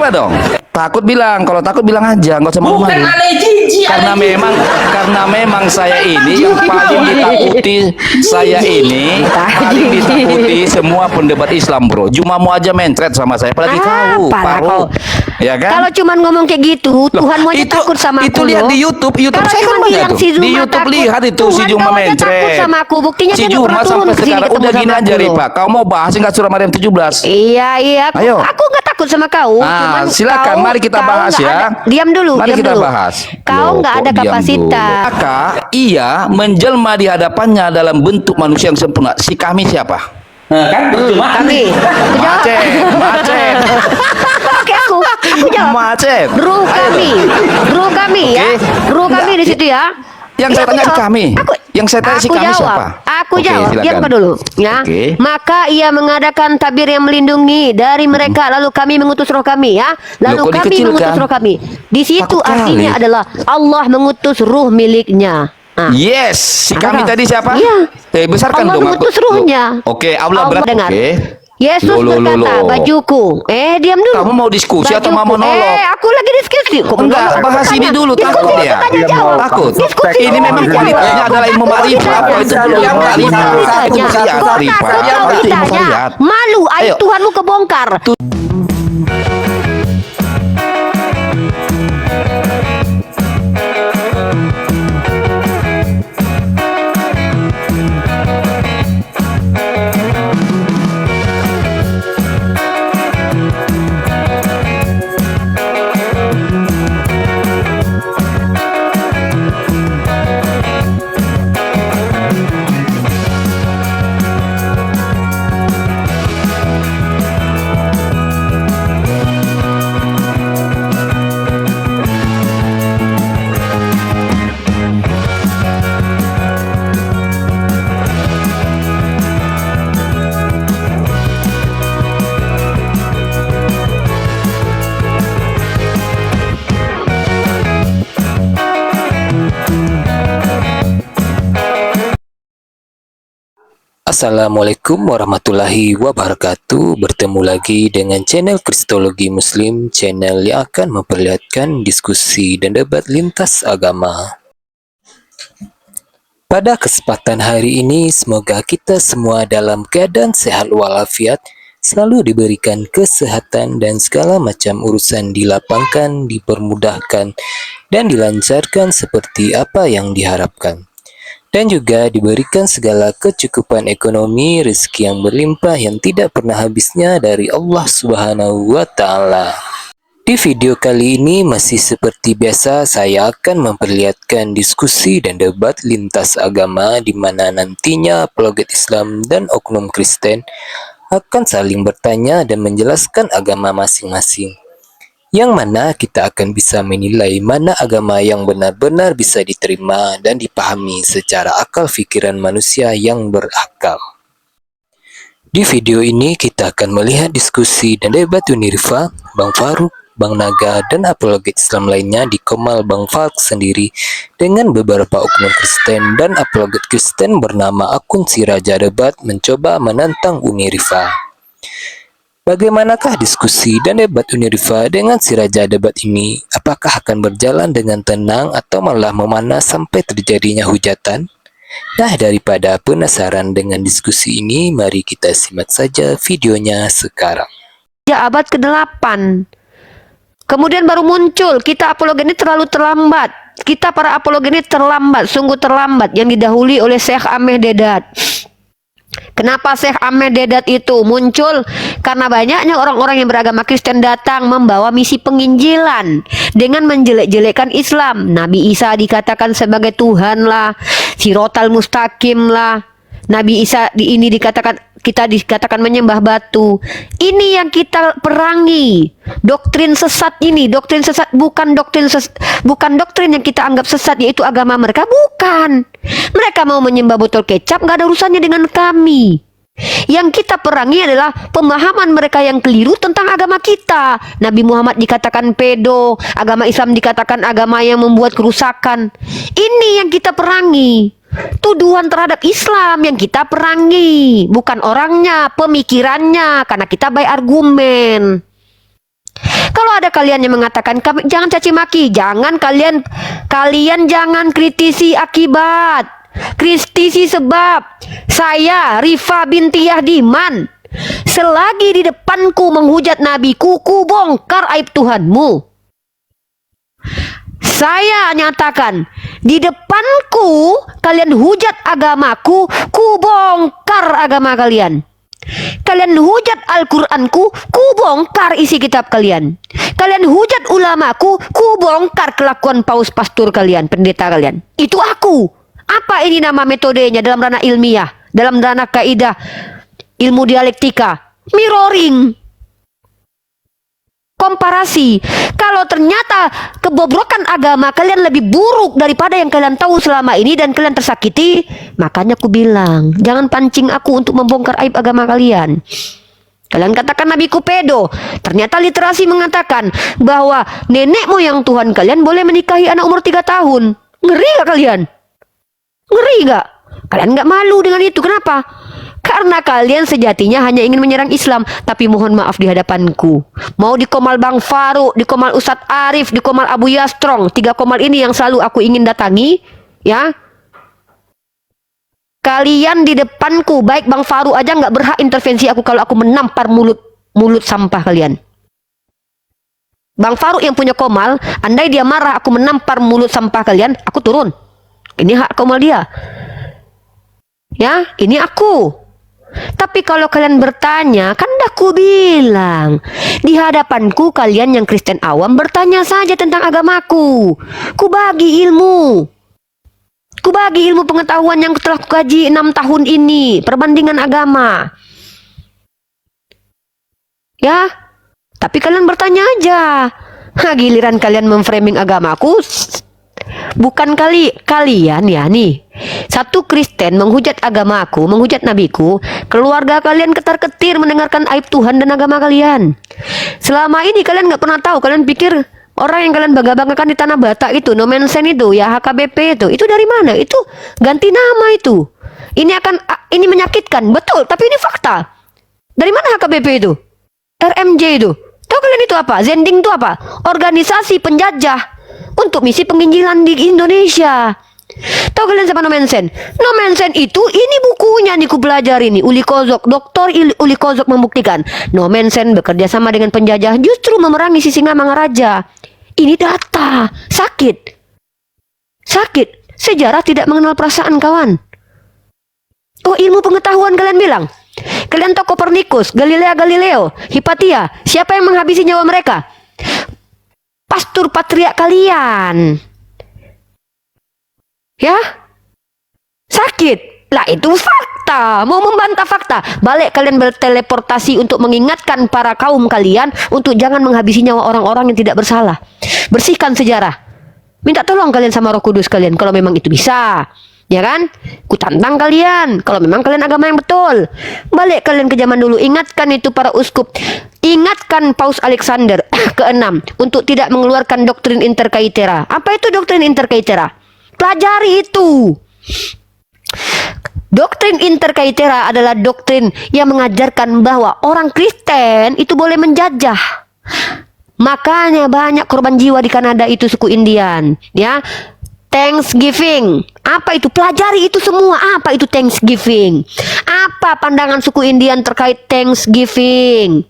Coba dong. Takut bilang, kalau takut bilang aja, nggak usah malu-malu. Karena memang saya ini yang paling ditakuti, semua pendebat Islam, bro. Jumamu aja mencret sama saya, apalagi kau, Paru. Ya kan? Kalau cuman ngomong kayak gitu, Tuhanmu aja takut sama aku. Itu lihat di YouTube saya kan banyak tuh. Di YouTube lihat itu si Juma mencret. Sama aku, buktinya si Juma sampai sekarang udah gini aja, Rifa. Kau mau bahas nggak surah Maryam 17? Iya. Ayo. Aku nggak takut sama kau. Silakan, mari kita bahas ya. Diam dulu. Mari kita bahas. Kau nggak ada kapasitas. Maka ia menjelma di hadapannya dalam bentuk manusia yang sempurna. Si kami siapa? Kan kami. Macet. Oke, aku jawab. Macet. Ruh kami ya. Ruh kami di situ ya. Yang saya tanya kami. Yang saya tanya si kami siapa? Aku jawab. Diam dulu ya. Maka ia mengadakan tabir yang melindungi dari mereka, lalu kami mengutus roh kami ya. Lalu kami mengutus roh kami. Di situ artinya adalah Allah mengutus ruh miliknya. Yes, si kami tadi siapa? Iya. Besarkan Allah dong mengutus ruhnya. Oke, Allah berarti. Yesus berkata, bajuku. Diam dulu. Kamu mau diskusi atau mau monolog? Aku lagi diskusi. Enggak, bahas ini dulu. Takut ya? Takut. Ini memang kualitasnya adalah ilmu ma'rifat. Itu yang ma'rifat. Itu ma'rifat. Malu, aib Tuhanmu kebongkar. Assalamualaikum warahmatullahi wabarakatuh. Bertemu lagi dengan channel Kristologi Muslim, channel yang akan memperlihatkan diskusi dan debat lintas agama. Pada kesempatan hari ini, semoga kita semua dalam keadaan sehat walafiat, selalu diberikan kesehatan dan segala macam urusan dilapangkan, dipermudahkan, dan dilancarkan seperti apa yang diharapkan. Dan juga diberikan segala kecukupan ekonomi, rezeki yang berlimpah yang tidak pernah habisnya dari Allah Subhanahu wa Ta'ala. Di video kali ini masih seperti biasa, saya akan memperlihatkan diskusi dan debat lintas agama di mana nantinya apologet Islam dan oknum Kristen akan saling bertanya dan menjelaskan agama masing-masing. Yang mana kita akan bisa menilai mana agama yang benar-benar bisa diterima dan dipahami secara akal fikiran manusia yang berakal. Di video ini kita akan melihat diskusi dan debat Unirfa, Bang Faruk, Bang Naga, dan apologet Islam lainnya di Komal Bang Falk sendiri dengan beberapa oknum Kristen dan apologet Kristen bernama akun Si Raja Debat mencoba menantang Unirfa. Bagaimanakah diskusi dan debat Unirfa dengan Si Raja Debat ini? Apakah akan berjalan dengan tenang atau malah memanas sampai terjadinya hujatan? Nah, daripada penasaran dengan diskusi ini, mari kita simak saja videonya sekarang. Ya, abad ke-8. Kemudian baru muncul, kita apologet ini terlalu terlambat. Kita para apologet ini terlambat, sungguh terlambat, yang didahului oleh Syekh Ahmed Dedat. Kenapa Syekh Ahmed Dedat itu muncul? Karena banyaknya orang-orang yang beragama Kristen datang membawa misi penginjilan dengan menjelek-jelekkan Islam. Nabi Isa dikatakan sebagai Tuhan lah, Siratal Mustaqim lah. Nabi Isa ini kita dikatakan menyembah batu. Ini yang kita perangi. Doktrin sesat ini, doktrin sesat bukan doktrin yang kita anggap sesat, yaitu agama mereka, bukan. Mereka mau menyembah botol kecap, nggak ada urusannya dengan kami. Yang kita perangi adalah pemahaman mereka yang keliru tentang agama kita. Nabi Muhammad dikatakan pedo, agama Islam dikatakan agama yang membuat kerusakan. Ini yang kita perangi. Tuduhan terhadap Islam yang kita perangi, bukan orangnya, pemikirannya, karena kita baik argumen. Kalau ada kalian yang mengatakan jangan caci maki, jangan kalian jangan kritisi akibat, kritisi sebab. Saya Rifa binti Yahdiman, selagi di depanku menghujat nabiku, ku bongkar aib Tuhanmu. Saya nyatakan, di depanku kalian hujat agamaku, ku bongkar agama kalian. Kalian hujat Al-Qur'anku, ku bongkar isi kitab kalian. Kalian hujat ulamaku, ku bongkar kelakuan paus pastor kalian, pendeta kalian. Itu aku. Apa ini nama metodenya dalam ranah ilmiah, dalam ranah kaidah ilmu dialektika? Mirroring. Komparasi. Kalau ternyata kebobrokan agama kalian lebih buruk daripada yang kalian tahu selama ini dan kalian tersakiti, makanya aku bilang, jangan pancing aku untuk membongkar aib agama kalian. Kalian katakan nabiku pedo. Ternyata literasi mengatakan bahwa nenek moyang Tuhan kalian boleh menikahi anak umur 3 tahun. Ngeri gak kalian? Ngeri gak? Kalian gak malu dengan itu. Kenapa? Karena kalian sejatinya hanya ingin menyerang Islam. Tapi mohon maaf di hadapanku, mau di Komal Bang Faruk, di Komal Ustadz Arif, di Komal Abu Yastrong, 3 komal ini yang selalu aku ingin datangi, ya. Kalian di depanku, baik Bang Faruk aja nggak berhak intervensi aku kalau aku menampar mulut sampah kalian. Bang Faruk yang punya komal, andai dia marah aku menampar mulut sampah kalian, aku turun. Ini hak komal dia. Ya, ini aku. Tapi kalau kalian bertanya, kan dah ku bilang, di hadapanku kalian yang Kristen awam bertanya saja tentang agamaku. Ku bagi ilmu. Ku bagi ilmu pengetahuan yang telah ku kaji 6 tahun ini, perbandingan agama. Ya, tapi kalian bertanya aja. Giliran kalian memframing agamaku, bukan kalian ya nih. Satu Kristen menghujat agamaku, menghujat nabiku, keluarga kalian ketar-ketir mendengarkan aib Tuhan dan agama kalian. Selama ini kalian nggak pernah tahu, kalian pikir orang yang kalian bangga-banggakan di Tanah Batak itu, No Man's Land itu, ya HKBP itu dari mana? Itu ganti nama itu. Ini menyakitkan, betul, tapi ini fakta. Dari mana HKBP itu? RMJ itu. Tahu kalian itu apa? Zending itu apa? Organisasi penjajah untuk misi penginjilan di Indonesia. Tahu kalian siapa No Man's Land? No Man's Land itu, ini bukunya nih ku belajar ini. Uli Kozok, Dr. Uli Kozok membuktikan No Man's Land bekerja sama dengan penjajah justru memerangi Sisingamangaraja. Ini data. Sakit. Sejarah tidak mengenal perasaan, kawan. Oh, ilmu pengetahuan kalian bilang. Kalian tahu Kopernikus, Galileo, Hipatia. Siapa yang menghabisi nyawa mereka? Pastor patriark kalian. Ya? Sakit. Lah itu fakta. Mau membantah fakta, balik kalian berteleportasi untuk mengingatkan para kaum kalian untuk jangan menghabisi nyawa orang-orang yang tidak bersalah. Bersihkan sejarah. Minta tolong kalian sama Roh Kudus kalian kalau memang itu bisa. Ya kan? Ku tantang kalian kalau memang kalian agama yang betul. Balik kalian ke zaman dulu, ingatkan itu para uskup. Ingatkan Paus Alexander ke-6 untuk tidak mengeluarkan doktrin interkaitera. Apa itu doktrin interkaitera? Pelajari itu. Doktrin interkaitera adalah doktrin yang mengajarkan bahwa orang Kristen itu boleh menjajah. Makanya banyak korban jiwa di Kanada itu suku Indian, ya. Thanksgiving. Apa itu? Pelajari itu semua. Apa itu Thanksgiving? Apa pandangan suku Indian terkait Thanksgiving?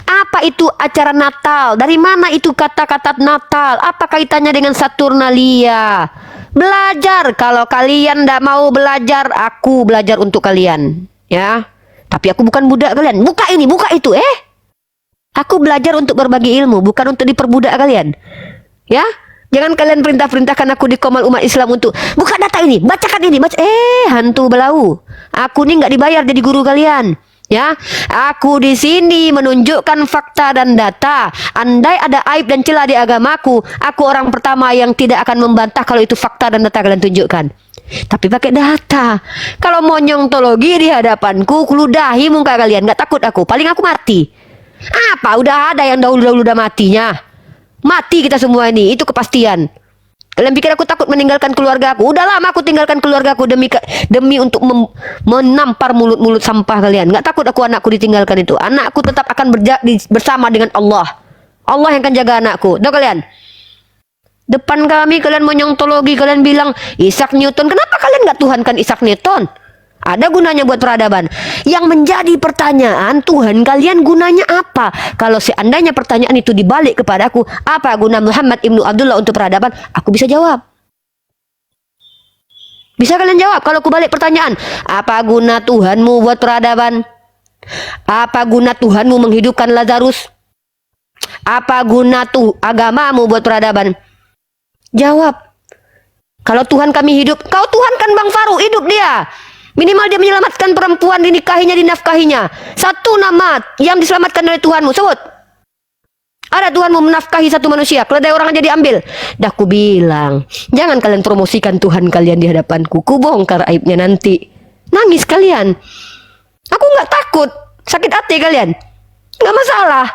Apa itu acara Natal? Dari mana itu kata-kata Natal? Apa kaitannya dengan Saturnalia? Belajar. Kalau kalian tidak mau belajar, aku belajar untuk kalian, ya. Tapi aku bukan budak kalian. Buka ini, buka itu, Aku belajar untuk berbagi ilmu, bukan untuk diperbudak kalian, ya. Jangan kalian perintahkan aku di Komal umat Islam untuk buka data ini, bacakan ini, hantu belau. Aku nih nggak dibayar jadi guru kalian. Ya, aku di sini menunjukkan fakta dan data. Andai ada aib dan celah di agamaku, aku orang pertama yang tidak akan membantah kalau itu fakta dan data kalian tunjukkan. Tapi pakai data. Kalau mau nyongtologi di hadapanku, kuludahi muka kalian. Nggak takut aku, paling aku mati. Apa? Udah ada yang dahulu-dahulu udah matinya. Mati kita semua ini, itu kepastian. Kalian pikir aku takut meninggalkan keluarga aku? Udah lama aku tinggalkan keluarga aku demi untuk menampar mulut-mulut sampah kalian. Nggak takut aku anakku ditinggalkan itu. Anakku tetap akan bersama dengan Allah. Allah yang akan jaga anakku. Tahu kalian? Depan kami kalian menyontologi, kalian bilang Isaac Newton. Kenapa kalian nggak tuhankan Isaac Newton? Ada gunanya buat peradaban. Yang menjadi pertanyaan, Tuhan kalian gunanya apa? Kalau seandainya pertanyaan itu dibalik kepadaku, apa guna Muhammad Ibnu Abdullah untuk peradaban? Aku bisa jawab. Bisa kalian jawab kalau aku balik pertanyaan, apa guna Tuhanmu buat peradaban? Apa guna Tuhanmu menghidupkan Lazarus? Apa guna agamamu buat peradaban? Jawab. Kalau Tuhan kami hidup, kau Tuhan kan Bang Faru, hidup dia. Minimal dia menyelamatkan perempuan, dinikahinya, dinafkahinya. Satu nama yang diselamatkan oleh Tuhanmu, sebut. Ada Tuhanmu menafkahi satu manusia, keledai orang aja diambil. Dah ku bilang, jangan kalian promosikan Tuhan kalian di hadapanku. Ku bongkar aibnya nanti. Nangis kalian. Aku nggak takut, sakit hati kalian. Nggak masalah.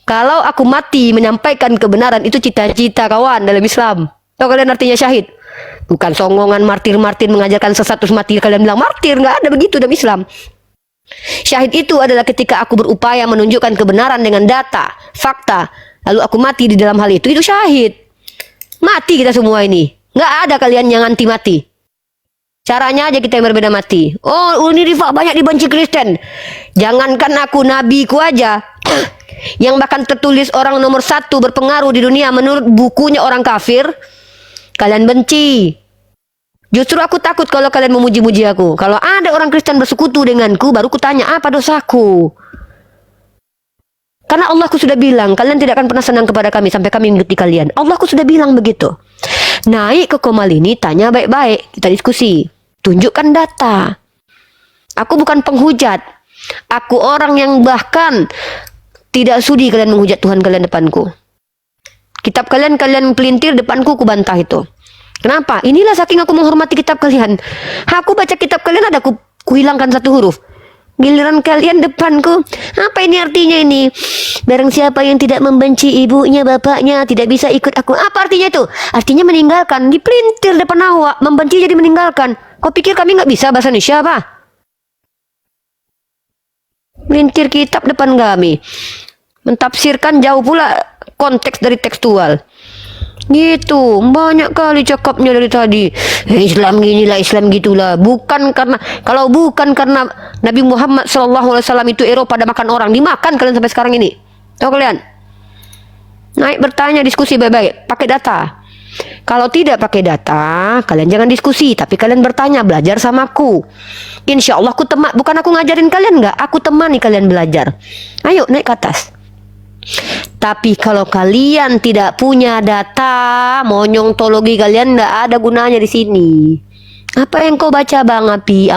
Kalau aku mati menyampaikan kebenaran, itu cita-cita kawan dalam Islam. Tahu kalian artinya syahid? Bukan songongan martir-martir mengajarkan sesat terus mati. Kalian bilang martir, nggak ada begitu dalam Islam. Syahid itu adalah ketika aku berupaya menunjukkan kebenaran dengan data, fakta, lalu aku mati di dalam hal itu syahid. Mati kita semua ini. Nggak ada kalian yang anti mati. Caranya aja kita yang berbeda mati. Oh, Uni Rifa banyak dibenci Kristen. Jangankan aku, nabiku aja. Yang bahkan tertulis orang nomor 1 berpengaruh di dunia menurut bukunya orang kafir, kalian benci. Justru aku takut kalau kalian memuji-muji aku. Kalau ada orang Kristen bersekutu denganku, baru kutanya apa dosaku. Karena Allahku sudah bilang, kalian tidak akan pernah senang kepada kami sampai kami mengikuti kalian. Allahku sudah bilang begitu. Naik ke Komal ini, tanya baik-baik, kita diskusi. Tunjukkan data. Aku bukan penghujat. Aku orang yang bahkan tidak sudi kalian menghujat Tuhan kalian depanku. Kitab kalian pelintir depanku, ku bantah itu. Kenapa? Inilah saking aku menghormati kitab kalian. Aku baca kitab kalian ada ku hilangkan satu huruf. Giliran kalian depanku, apa ini artinya ini? Barang siapa yang tidak membenci ibunya, bapaknya, tidak bisa ikut aku. Apa artinya itu? Artinya meninggalkan. Dipelintir depan awak, membenci jadi meninggalkan. Kau pikir kami nggak bisa bahasa Indonesia apa? Melintir kitab depan kami. Mentafsirkan jauh pula konteks dari tekstual. Gitu, banyak kali cakapnya dari tadi. Islam ginilah, Islam gitulah. Bukan karena, kalau bukan karena Nabi Muhammad SAW itu Eropa pada makan orang, dimakan kalian sampai sekarang ini. Tahu kalian? Naik bertanya, diskusi baik-baik, pakai data. Kalau tidak pakai data, kalian jangan diskusi, tapi kalian bertanya, belajar sama aku. Insya Allah aku bukan aku ngajarin kalian, enggak, aku temani kalian belajar. Ayo naik ke atas. Tapi kalau kalian tidak punya data, monyontologi kalian enggak ada gunanya di sini. Apa yang kau baca Bang Ampi?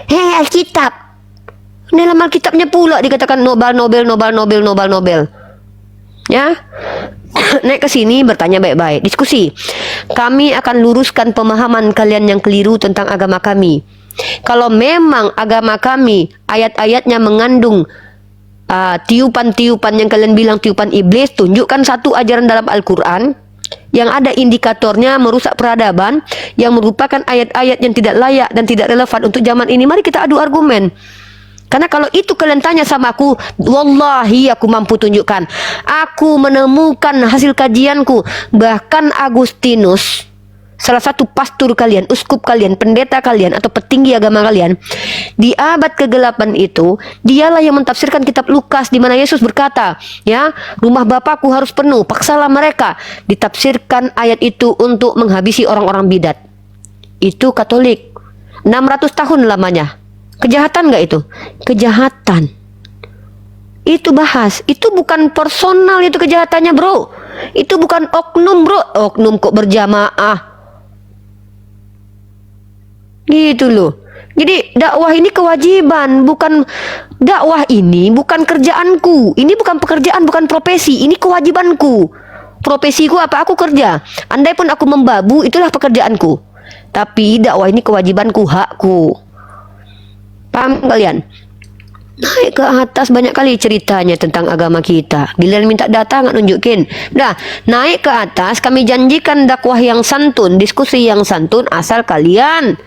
Hei, Alkitab. Dalam Alkitabnya pula dikatakan Nobel. Ya, naik ke sini bertanya baik-baik, diskusi. Kami akan luruskan pemahaman kalian yang keliru tentang agama kami. Kalau memang agama kami ayat-ayatnya mengandung tiupan-tiupan yang kalian bilang tiupan iblis, tunjukkan satu ajaran dalam Al-Quran yang ada indikatornya merusak peradaban, yang merupakan ayat-ayat yang tidak layak dan tidak relevan untuk zaman ini. Mari kita adu argumen. Karena kalau itu kalian tanya sama aku, wallahi aku mampu tunjukkan. Aku menemukan hasil kajianku. Bahkan Agustinus, salah satu pastor kalian, uskup kalian, pendeta kalian, atau petinggi agama kalian, di abad ke-8 itu, dialah yang mentafsirkan kitab Lukas, di mana Yesus berkata, ya, rumah Bapakku harus penuh, paksalah mereka. Ditafsirkan ayat itu untuk menghabisi orang-orang bidat. Itu Katolik. 600 tahun lamanya. Kejahatan nggak itu? Kejahatan. Itu bahas. Itu bukan personal, itu kejahatannya bro. Itu bukan oknum bro. Oknum kok berjamaah. Gitu loh. Jadi dakwah ini kewajiban, bukan dakwah ini bukan kerjaanku. Ini bukan pekerjaan, bukan profesi. Ini kewajibanku. Profesiku apa? Aku kerja. Andai pun aku membabu, itulah pekerjaanku. Tapi dakwah ini kewajibanku, hakku. Paham kalian? Naik ke atas banyak kali ceritanya tentang agama kita. Giliran minta data nggak nunjukin. Dah, naik ke atas kami janjikan dakwah yang santun, diskusi yang santun, asal kalian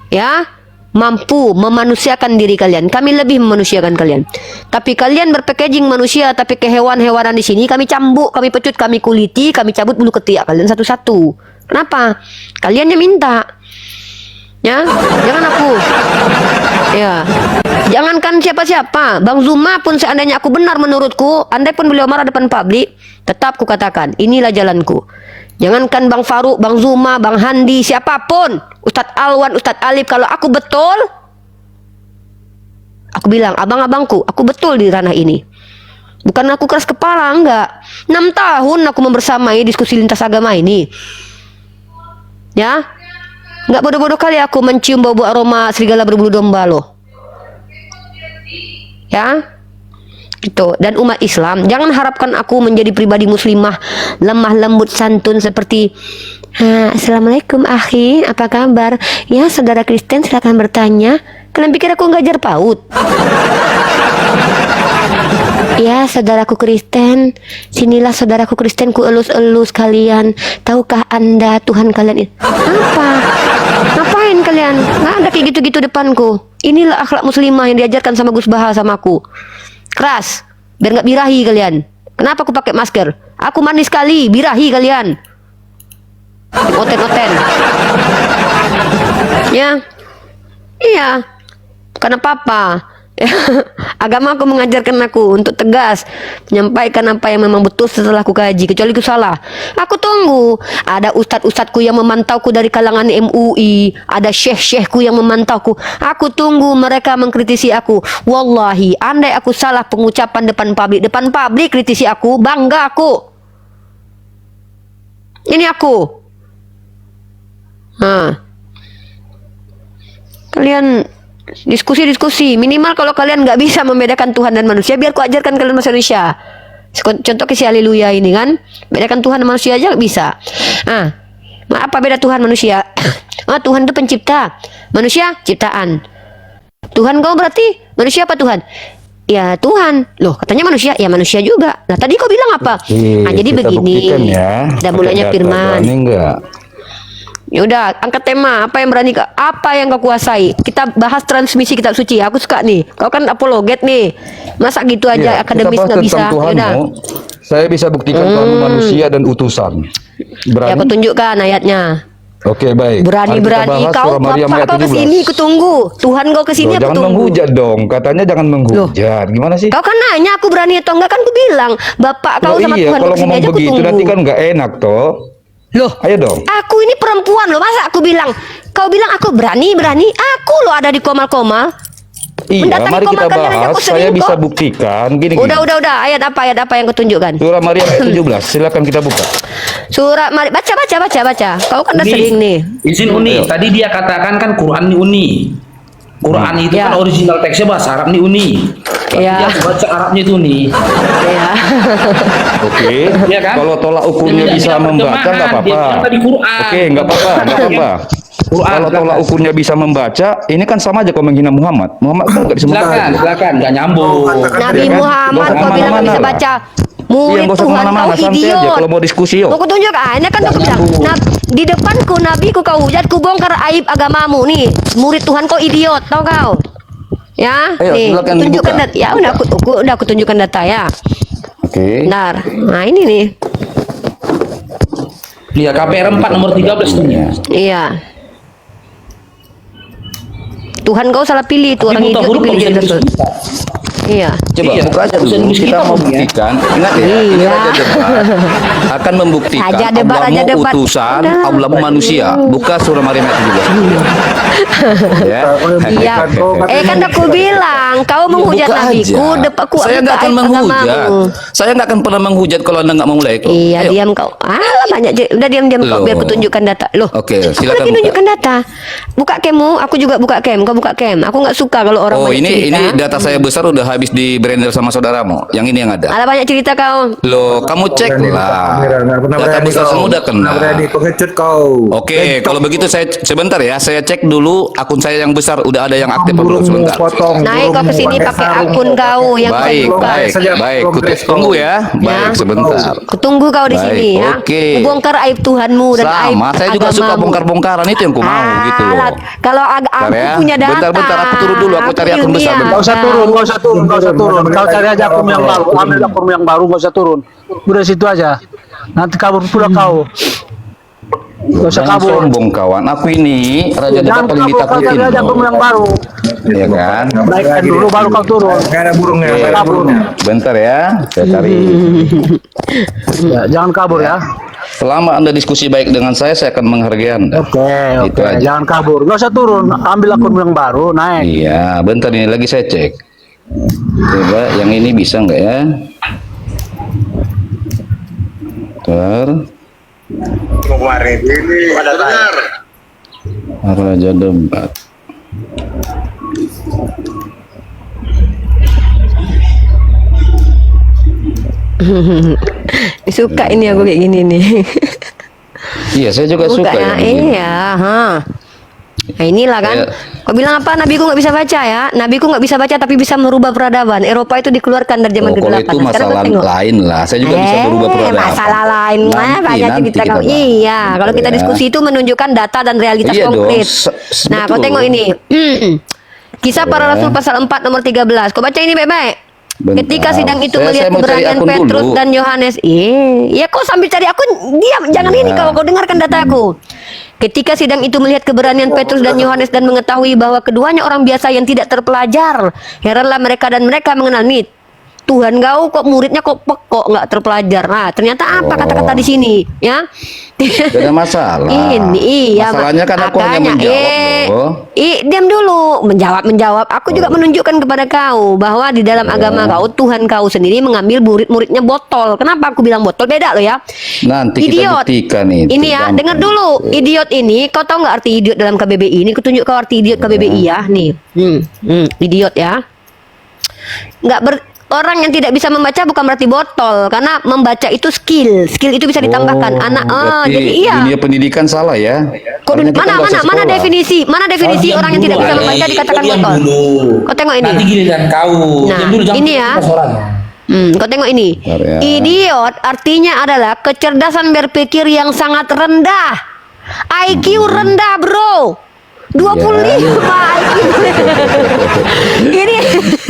ya mampu memanusiakan diri kalian. Kami lebih memanusiakan kalian. Tapi kalian berpackaging manusia, tapi ke hewan-hewanan di sini kami cambuk, kami pecut, kami kuliti, kami cabut bulu ketiak kalian satu-satu. Kenapa? Kalian yang minta. Ya, jangan aku. Ya, jangankan siapa-siapa. Bang Zuma pun seandainya aku benar menurutku, andai pun beliau marah depan publik, tetap ku katakan, inilah jalanku. Jangankan Bang Faruk, Bang Zuma, Bang Handi, siapapun, Ustadz Alwan, Ustadz Alif, kalau aku betul, aku bilang, abang-abangku, aku betul di ranah ini. Bukan aku keras kepala, enggak. 6 tahun aku membersamai diskusi lintas agama ini. Ya, nggak bodoh-bodoh kali aku mencium bau-bau aroma serigala berbulu domba loh. Ya, itu. Dan umat Islam, jangan harapkan aku menjadi pribadi muslimah lemah lembut santun seperti Assalamualaikum akhi, apa kabar? Ya, saudara Kristen silakan bertanya. Kalian pikir aku ngajar PAUD? Ya, saudaraku Kristen, sinilah saudaraku Kristen, ku elus-elus kalian. Tahukah anda Tuhan kalian itu? Apa? Ngapain kalian? Nggak ada kayak gitu-gitu depanku. Inilah akhlak muslimah yang diajarkan sama Gus Baha sama aku. Keras, biar nggak birahi kalian. Kenapa aku pakai masker? Aku manis sekali, birahi kalian. Oten-oten. Ya, iya. Karena apa? Agama aku mengajarkan aku untuk tegas menyampaikan apa yang memang betul setelah aku kaji, kecuali aku salah. Aku tunggu ada ustadz-ustadzku yang memantauku dari kalangan MUI, ada syekh-syekhku yang memantauku. Aku tunggu mereka mengkritisi aku. Wallahi, andai aku salah pengucapan depan publik kritisi aku, bangga aku. Ini aku. Kalian diskusi minimal kalau kalian nggak bisa membedakan Tuhan dan manusia, biar ku ajarkan kalian bahasa Indonesia. Contoh ke si haleluya ini kan, bedakan Tuhan dan manusia aja nggak bisa. Apa beda Tuhan manusia? Tuhan itu pencipta, manusia ciptaan. Tuhan kau berarti manusia apa Tuhan? Ya Tuhan. Loh, katanya manusia, ya manusia juga. Nah tadi kau bilang apa? Jadi begini. Ya, dan mulanya firman. Enggak. Ya udah, angkat tema apa yang berani, apa yang kau kuasai. Kita bahas transmisi kitab suci. Aku suka nih. Kau kan apologet nih. Masa gitu aja akademis nggak bisa? Yaudah. Saya bisa buktikan Tuhanmu manusia dan utusan. Berani? Ya aku tunjukkan ayatnya. Oke baik. Berani-berani kau bapak kau kesini, aku tunggu. Tuhan kau kesini, aku jangan tunggu. menghujat dong. Katanya jangan menghujat. Gimana sih? Kau kan nanya aku berani atau enggak, kan aku bilang bapak kau sama iya, Tuhan kalau kesini ngomong aja aku begitu tunggu. nanti kan nggak enak toh. Loh, ayo dong. Aku ini perempuan loh, masa aku bilang, kau bilang aku berani, aku loh ada di komal-komal. Iya, mari kita bahas. Saya bisa buktikan. Gini. Udah. Ayat apa yang kau tunjukkan? Surah Maryam ayat 17. Silakan kita buka. Surah Maryam, baca. Kau kan udah sering nih. Izin Uni. Tadi dia katakan kan Quran ini Uni. Quran itu kan original teksnya bahasa Arab nih Uni. Iya. Dia baca Arabnya itu nih. Iya. Oke. Ya kan? Kalau tolak ukurnya bisa membaca nggak apa-apa. Oke, nggak apa-apa. Kalau tolak ukurnya bisa membaca, ini kan sama aja kau menghina Muhammad. Muhammad kan nggak bisa membaca. Silakan, nggak nyambung. Nabi Muhammad kau bilang nggak bisa baca. Murid Tuhan kau idiot. Kalau mau diskusi yuk. Aku tunjuk, ini kan aku bilang. Nah, di depanku nabiku kau hujat, ku bongkar aib agamamu nih. Murid Tuhan kau idiot, tau kau? Ya, ayo, nih, tunjukkan data. Ya, udah aku tunjukkan data ya. Oke. Bentar. Nah, ini nih. Iya, KPR 4 nomor 13 nih. Iya. Tuhan kau salah pilih tuh orang idiot pilih jadi rasul. Iya. Coba buka aja dulu. Kita mau buktikan. Ingat ya, ini aja debat. Akan membuktikan Allahmu utusan, Allahmu manusia. Buka surah Maryam ayat 17. Ya. Iya. Kan aku bilang, kau menghujat nabiku, depanku. Saya nggak akan menghujat. Saya nggak akan pernah menghujat kalau Anda nggak mau mulai. Iya, diam kau. Banyak. Udah diam kau biar aku tunjukkan data. Loh. Oke, Aku silakan. lagi tunjukkan data. Buka cammu, aku juga buka cam. Kau buka cam. Aku nggak suka kalau orang ini data saya besar udah habis di blender sama saudaramu. Yang ini yang ada. Ada banyak cerita kau. Loh, kamu cek lah. Data besar semua udah kena. Pengecut kau. Oke, kalau begitu saya sebentar ya, saya cek dulu akun saya yang besar udah ada yang aktif apa belum sebentar. Naik kau ke sini pakai akun kau yang Baik, kau buka. baik. Tunggu ya. Baik, sebentar. Kutunggu kau di Baik, sini ya. oke. Bongkar aib Tuhanmu dan aib Sama, saya juga suka agamamu. bongkar-bongkaran itu yang ku mau gitu loh. Alat, kalau aku Bentar ya. punya data. Bentar, aku turun dulu, aku cari akun besar, ilmiah. bentar. Gak usah turun, gak usah turun, gak usah turun. Kau cari aja akun yang baru, ambil akun yang baru, gak usah turun. Udah situ aja. Nanti kabur pula kau. Gak usah Jangan kabur. sombong kawan. Aku ini raja debat Jangan paling kabur, kau ditakutin. cari aja akun yang baru. Iya kan? Naikkan dulu baru kau turun. Nggak ada burungnya, nggak ada Kabur. burungnya. Bentar ya, saya cari. Ya, jangan kabur ya. Selama Anda diskusi baik dengan saya akan menghargai Anda. Oke, Itu oke. aja. Jangan kabur. Gak usah turun. Ambil akun yang baru, naik. Iya, bentar ini lagi saya cek. Coba yang ini bisa nggak ya? Bentar. Kemarin ini ada Raja debat. Suka ini aku kayak gini nih. Iya, saya juga suka ya. yang begini. Iya, ha. Nah inilah kan. Kau bilang apa? Nabiku nggak bisa baca ya. Nabiku nggak bisa baca tapi bisa merubah peradaban. Eropa itu dikeluarkan dari zaman Oh, kalau ke-8. itu Nah, sekarang kau masalah tengok. lain lah. Saya juga bisa berubah peradaban. Masalah lain lah. Nanti Banyak cerita kita kau. bahas. Iya, kalau kita Ya. diskusi itu menunjukkan data dan realitas Iya dong, konkret. Nah, kau betul. tengok ini. Kisah para Ya. Rasul pasal 4 nomor 13. Kau baca ini baik-baik. Bentar. Ketika sidang itu Saya melihat mau cari keberanian akun Petrus dulu. dan Yohanes. Ya kau sambil cari akun, diam, jangan Ya. ini kau dengarkan dataku. Ketika sidang itu melihat keberanian Petrus dan Yohanes dan mengetahui bahwa keduanya orang biasa yang tidak terpelajar, heranlah mereka dan mereka mengenal nih. Tuhan kau kok muridnya kok pekok nggak terpelajar. Nah, ternyata apa kata-kata di sini, ya? Tidak ada masalah. Ini iya. Masalahnya kan aku hanya menjawab loh. Diam dulu, menjawab. Aku juga menunjukkan kepada kau bahwa di dalam agama kau Tuhan kau sendiri mengambil murid-muridnya botol. Kenapa aku bilang botol? Beda loh ya. Nanti kita Idiot. buktikan itu. Ini ya, gampang. dengar dulu. Idiot ini, kau tahu nggak arti idiot dalam KBBI? Ini kutunjuk kau arti idiot KBBI ya. Nih, idiot ya. Orang yang tidak bisa membaca bukan berarti botol, karena membaca itu skill itu bisa ditambahkan. Berarti Jadi iya. dunia pendidikan salah ya. Kok Karena kita mana nggak usah sekolah. definisi Kau orang yang diam tidak dulu, bisa Ale. membaca dikatakan Kau diam botol. dulu. Kau tengok ini. Nanti giliran kau. Nah, Diam dulu, jangan ini ya. putus orang. Kau tengok ini. Bentar ya. Idiot artinya adalah kecerdasan berpikir yang sangat rendah. IQ rendah, bro. 25 IQ. Ini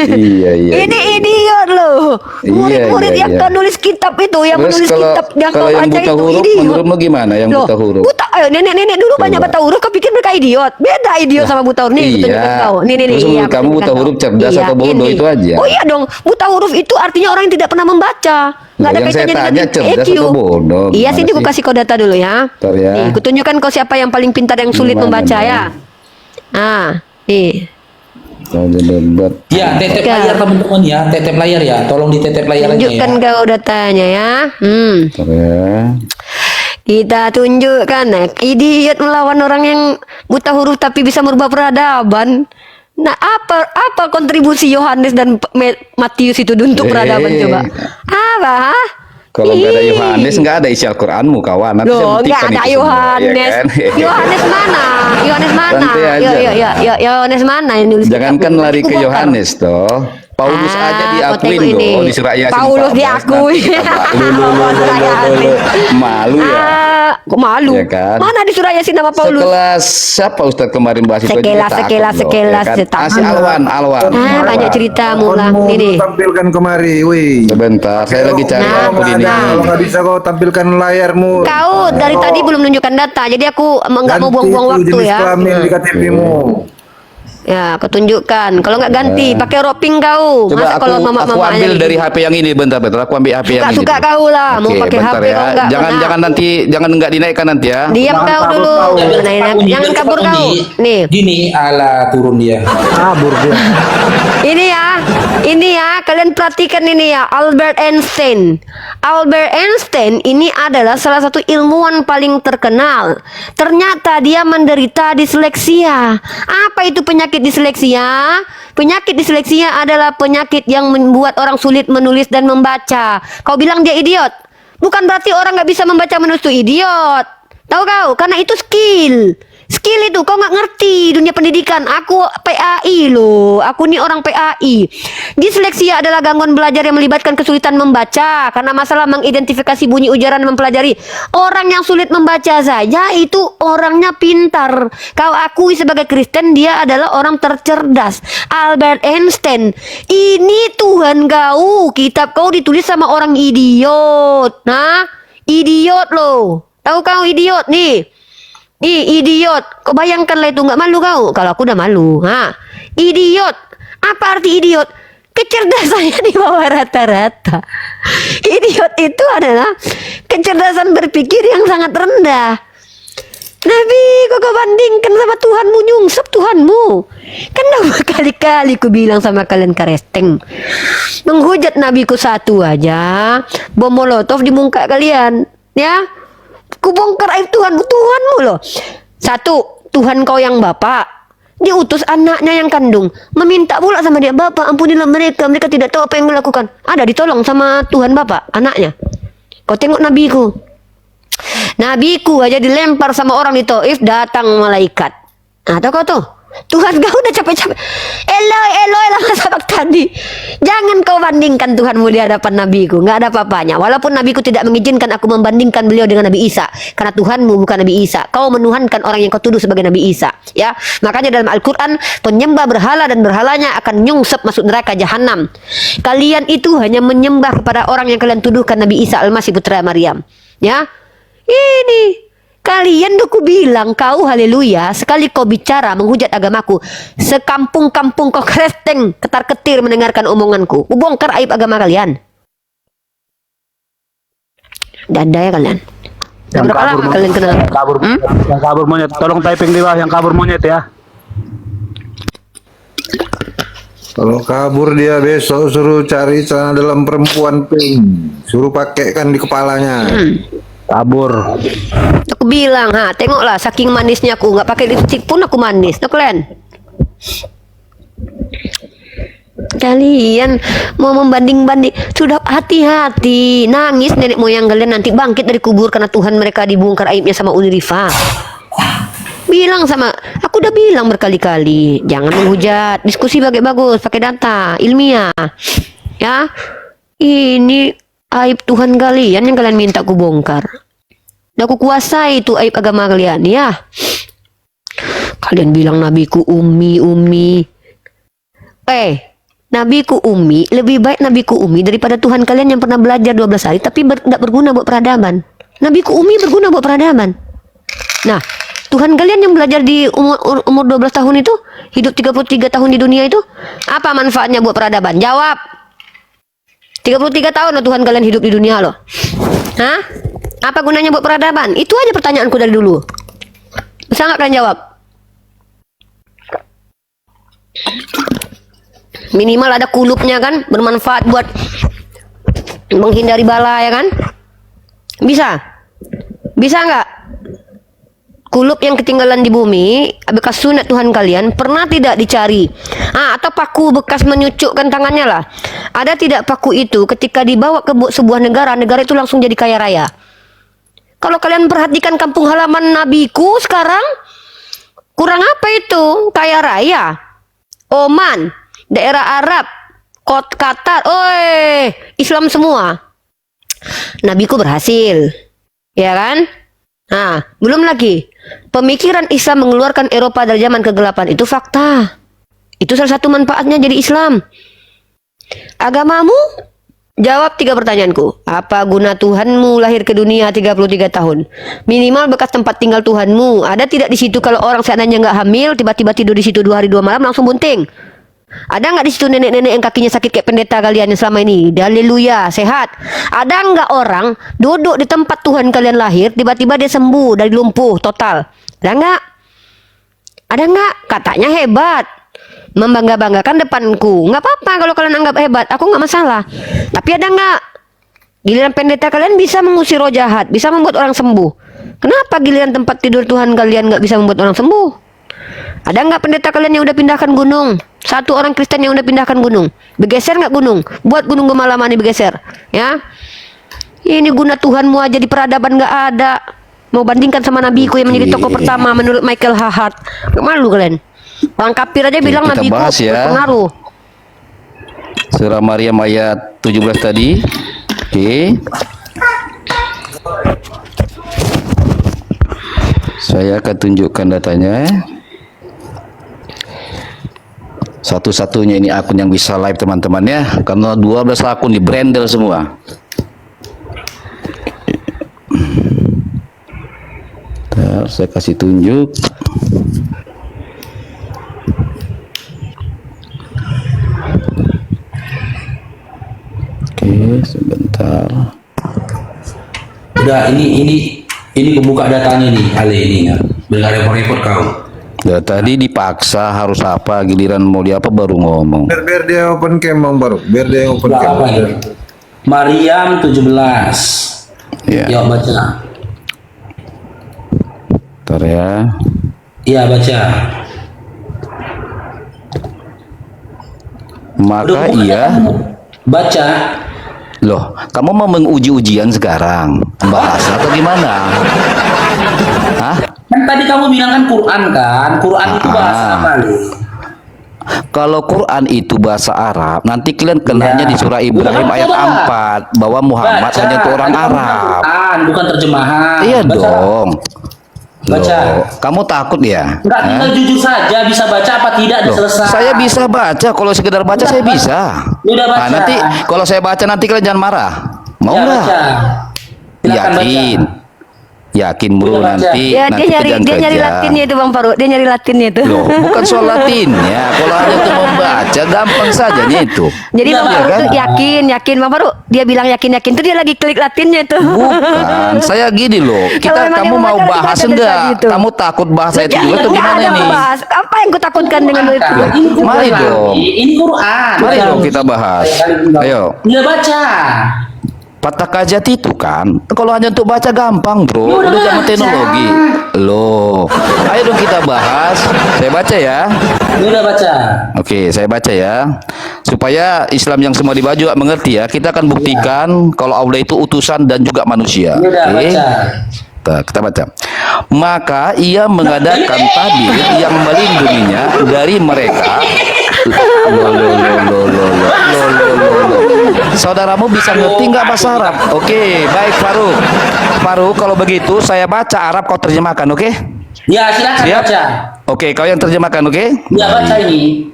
Iya. ini idiot loh. Iya, Murid-murid iya, yang iya. kan nulis kitab itu, yang Terus menulis kalau kitab yang kalau kau yang baca buta itu huruf idiot. menurutmu gimana yang Loh, buta huruf? nenek dulu banyak Coba. buta huruf, kau pikir mereka idiot? Beda idiot sama buta huruf. Nih, aku tunjukkan Iya. kau. Nih, Terus iya, menurut aku kamu tunjukkan buta kau. huruf cerdas atau bodoh ini. itu aja? Oh iya dong, buta huruf itu artinya orang yang tidak pernah membaca. Nggak ada Yang saya kaitannya tanya dengan cerdas EQ. atau bodoh? Iya Gimana sini aku sih? kasih kau data dulu ya. Bentar ya. Nih, kutunjukkan kau siapa yang paling pintar yang sulit Gimana membaca nih? ya. Nah, nih. Raja debat. Ya, tetep Ya. layar teman-teman ya, tetep layar ya. Tolong ditetep layarnya Tunjukkan ya. kau datanya ya. Bentar ya. Kita tunjukkan idiot melawan orang yang buta huruf tapi bisa merubah peradaban. Nah, apa kontribusi Yohanes dan Matius itu untuk peradaban coba? Apa? Kalau nggak ada Ih. Yohanes nggak ada isi Al-Quranmu kawan. Nanti saya Loh, buktikan nggak ada itu semua, Yohanes. ya kan? Yohanes mana? Yohanes mana? Santai aja. Yohanes mana yang nulis? Jangankan kitab? lari Aku ke bongkar. Yohanes toh. Paulus aja kau diakuin tengok ini. loh di surat Yasin Paulus 14. diakui. Lu. Malu ya. Kok malu? Ya kan? Mana di surat Yasin nama Paulus? Sekelas siapa Ustadz kemarin bahas itu aja Sekelas, takut loh, sekelas, ya kan? takut. Alwan. Banyak cerita mulang ini. Tampilkan kemari, wih. Sebentar, saya lagi cari Nah, akun ini. Kalau nggak bisa kau tampilkan layarmu. Kau dari tadi belum menunjukkan data, jadi aku nggak mau buang-buang waktu jenis ya. kelamin di KTP-mu. Ya, aku tunjukkan. Kalau nggak ganti, pakai roping kau. Coba Masa kalau aku mama-mamanya ambil dari gitu? HP yang ini bentar. Aku ambil HP yang ini. Suka-suka dulu. kau lah, mau Oke, pakai bentar HP ya. kau nggak Jangan pernah. nanti nggak dinaikkan nanti ya. Diam kau dulu. Jangan kabur kau. Nih. Gini, ala turun dia. Kabur dia. Ini ya, kalian perhatikan ini ya, Albert Einstein. Albert Einstein ini adalah salah satu ilmuwan paling terkenal. Ternyata dia menderita disleksia. Apa itu penyakit penyakit disleksia? Penyakit disleksia adalah penyakit yang membuat orang sulit menulis dan membaca. Kau bilang dia idiot, bukan berarti orang nggak bisa membaca menulis itu idiot. Tahu kau? Karena itu skill. Skill itu kau nggak ngerti dunia pendidikan. Aku PAI loh. Aku nih orang PAI. Disleksia adalah gangguan belajar yang melibatkan kesulitan membaca karena masalah mengidentifikasi bunyi ujaran dan mempelajari. Orang yang sulit membaca saja itu orangnya pintar. Kau akui sebagai Kristen dia adalah orang tercerdas. Albert Einstein. Ini Tuhan kau. Kitab kau ditulis sama orang idiot. Nah, idiot loh. Tahu kau idiot nih? Idiot. Kau bayangkanlah itu, nggak malu kau? Kalau aku udah malu. Idiot. Apa arti idiot? Kecerdasannya di bawah rata-rata. Idiot itu adalah kecerdasan berpikir yang sangat rendah. Nabi, kau bandingkan sama Tuhanmu, nyungsep Tuhanmu. Kan udah berkali-kali ku bilang sama kalian karesteng. Menghujat nabiku satu aja, bom molotov di muka kalian. Ya, ku bongkar aib Tuhanmu loh. Satu, Tuhan kau yang Bapak, diutus anaknya yang kandung, meminta pula sama dia, Bapak ampunilah mereka tidak tahu apa yang melakukan. Ada ditolong sama Tuhan Bapak, anaknya. Kau tengok Nabiku aja dilempar sama orang di Taif, datang malaikat. Nah, tahu kau tuh? Tuhan kau udah capek-capek. Eloi lama sabak tadi. Jangan kau bandingkan Tuhanmu di hadapan nabiku. Nggak ada apa-apanya. Walaupun nabiku tidak mengizinkan aku membandingkan beliau dengan Nabi Isa. Karena Tuhanmu bukan Nabi Isa. Kau menuhankan orang yang kau tuduh sebagai Nabi Isa. Ya, makanya dalam Al-Quran penyembah berhala dan berhalanya akan nyungsep masuk neraka jahanam. Kalian itu hanya menyembah kepada orang yang kalian tuduhkan Nabi Isa Al-Masih putra Maryam. Ya, ini. Kalian aku bilang kau haleluya, sekali kau bicara menghujat agamaku, sekampung-kampung kau kresteng, ketar-ketir mendengarkan omonganku. Bongkar aib agama kalian. Dada ya kalian. Yang Berapa lama kalian kenal? Yang kabur monyet. Tolong typing di bawah yang kabur monyet ya. Kalau kabur dia besok suruh cari celana dalam perempuan pink, suruh pakaikan di kepalanya. Kabur. Aku bilang, tengoklah saking manisnya aku, nggak pakai lipstick pun aku manis, tuh kalian. Kalian mau membanding-banding, sudah hati-hati. Nangis nenek moyang kalian nanti bangkit dari kubur karena Tuhan mereka dibongkar aibnya sama Uni Rifa. Bilang sama, aku udah bilang berkali-kali, jangan menghujat, diskusi bagus, pakai data ilmiah. Ya, ini aib Tuhan kalian yang kalian minta aku bongkar. Dan aku kuasai itu aib agama kalian, ya. Kalian bilang nabiku umi. Nabiku umi, lebih baik nabiku umi daripada Tuhan kalian yang pernah belajar 12 hari tapi tidak berguna buat peradaban. Nabiku umi berguna buat peradaban. Nah, Tuhan kalian yang belajar di umur 12 tahun itu, hidup 33 tahun di dunia itu, apa manfaatnya buat peradaban? Jawab. 33 tahun loh Tuhan kalian hidup di dunia loh. Apa gunanya buat peradaban? Itu aja pertanyaanku dari dulu. Bisa nggak kalian jawab? Minimal ada kulupnya kan, bermanfaat buat menghindari bala ya kan? Bisa nggak? Kulup yang ketinggalan di bumi, bekas sunat Tuhan kalian, pernah tidak dicari? Atau paku bekas menyucukkan tangannya lah. Ada tidak paku itu ketika dibawa ke sebuah negara itu langsung jadi kaya raya? Kalau kalian perhatikan kampung halaman nabiku sekarang, kurang apa itu? Kaya raya. Oman, daerah Arab, Qatar, Islam semua. Nabiku berhasil. Ya kan? Belum lagi pemikiran Islam mengeluarkan Eropa dari zaman kegelapan, itu fakta. Itu salah satu manfaatnya jadi Islam. Agamamu? Jawab 3 pertanyaanku. Apa guna Tuhanmu lahir ke dunia 33 tahun? Minimal bekas tempat tinggal Tuhanmu ada tidak di situ? Kalau orang seandainya nggak hamil, tiba-tiba tidur di situ 2 hari 2 malam langsung bunting. Ada nggak di situ nenek-nenek yang kakinya sakit kayak pendeta kalian yang selama ini? Haleluya, sehat. Ada nggak orang duduk di tempat Tuhan kalian lahir, tiba-tiba dia sembuh dari lumpuh total? Ada nggak? Ada nggak? Katanya hebat, membangga-banggakan depanku. Nggak apa-apa kalau kalian anggap hebat, aku nggak masalah. Tapi ada nggak? Giliran pendeta kalian bisa mengusir roh jahat, bisa membuat orang sembuh. Kenapa giliran tempat tidur Tuhan kalian nggak bisa membuat orang sembuh? Ada nggak pendeta kalian yang udah pindahkan gunung? Satu orang Kristen yang udah pindahkan gunung. Bergeser nggak gunung? Buat gunung Gemalaman ini bergeser. Ya. Ini guna Tuhanmu aja di peradaban nggak ada. Mau bandingkan sama nabiku yang menjadi tokoh pertama menurut Michael Hahart. Malu kalian. Orang kafir aja bilang kita nabiku bahas ya. berpengaruh. Surah Maryam ayat 17 tadi. Oke. Saya akan tunjukkan datanya. Satu-satunya ini akun yang bisa live teman-teman ya. Karena 12 akun di brandel semua. Bentar, saya kasih tunjuk. Oke, sebentar. Udah, ini kebuka datanya nih, Ale ini ya. Biar repot-repot kau. Ya, tadi dipaksa harus apa, giliran mau di apa baru ngomong. Biar dia open cam Bang Baru. Biar dia open Udah, cam. apa ini? Maryam 17. Ya, Yuk baca. bentar ya. Iya baca. Maka Udah, buka iya, datanya. Baca. loh, kamu mau menguji ujian sekarang, bahasa atau gimana? Hah? Kan tadi kamu bilang kan Quran kan? Quran itu bahasa apa nih? Kalau Quran itu bahasa Arab, nanti kalian kenanya di surah Ibrahim Bukan, ayat coba. 4 bahwa Muhammad Baca. hanya itu orang Tadi kamu bilang Arab. Quran, bukan terjemahan. Iya Baca. dong. Baca. Loh, kamu takut ya? Enggak, Hah? tinggal jujur saja bisa baca apa tidak udah Loh, selesai. saya bisa baca, kalau sekedar baca saya bisa. Udah baca. Nah, nanti kalau saya baca nanti kalian jangan marah. Mau Ya, nggak? baca. Silakan Yakin. baca. Yakin bro, Udah baca. nanti Ya, nanti dia nyari kejang-kejang. latinnya itu Bang Faruk. Dia nyari latinnya itu. Loh, bukan soal latinnya. Kalau hanya untuk membaca gampang saja nih itu. Jadi Iya, Bang Faruk kan? tuh yakin Bang Faruk. Dia bilang yakin tuh dia lagi klik latinnya tuh. Bukan, saya gini loh. Kalau memang Kamu dia mau membaca, bahas dibaca dari enggak? tadi itu. Kamu takut bahasa itu juga atau Nggak gimana ada nih? bahas. Apa yang kutakutkan dengan itu? Ini Quran Mari lagi. dong. Ini Quran. Mari dong kita bahas. Ayo. Iya baca. Patah kajat itu kan, kalau hanya untuk baca gampang bro, Ya udah udah zaman baca. teknologi. Loh, ayo dong kita bahas. Saya baca ya. Ini udah baca. Oke, saya baca ya. Supaya Islam yang semua dibaju mengerti ya. Kita akan buktikan kalau Allah itu utusan dan juga manusia. Ini udah Oke? baca. Nah, kita baca. Maka ia mengadakan tabir yang melindunginya dari mereka. Saudaramu bisa ngerti nggak bahasa Arab? Oke, baik Faruk. Faruk, kalau begitu saya baca Arab, kau terjemahkan, oke? Ya silakan Siap? baca. Oke, kau yang terjemahkan, oke? Ya baca ini.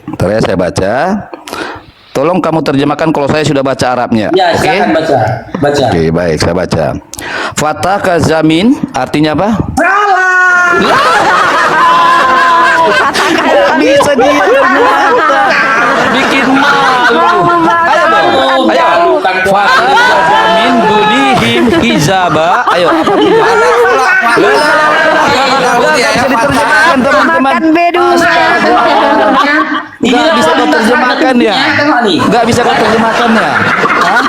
Bentar ya, saya baca. Tolong kamu terjemahkan kalau saya sudah baca Arabnya, Ya oke? silakan baca. Baca. Oke, baik, saya baca. Fatah kazamin artinya apa? Nggak bisa dia ternyata. Bikin malu. Ayo dong, ayo. Fatah kazamin dunihim hizaba. Ayo. Nggak bisa diterjemahkan teman-teman. Makan bedul. Nggak bisa kau terjemahkan ya? Nggak bisa kau terjemahkannya? Hah?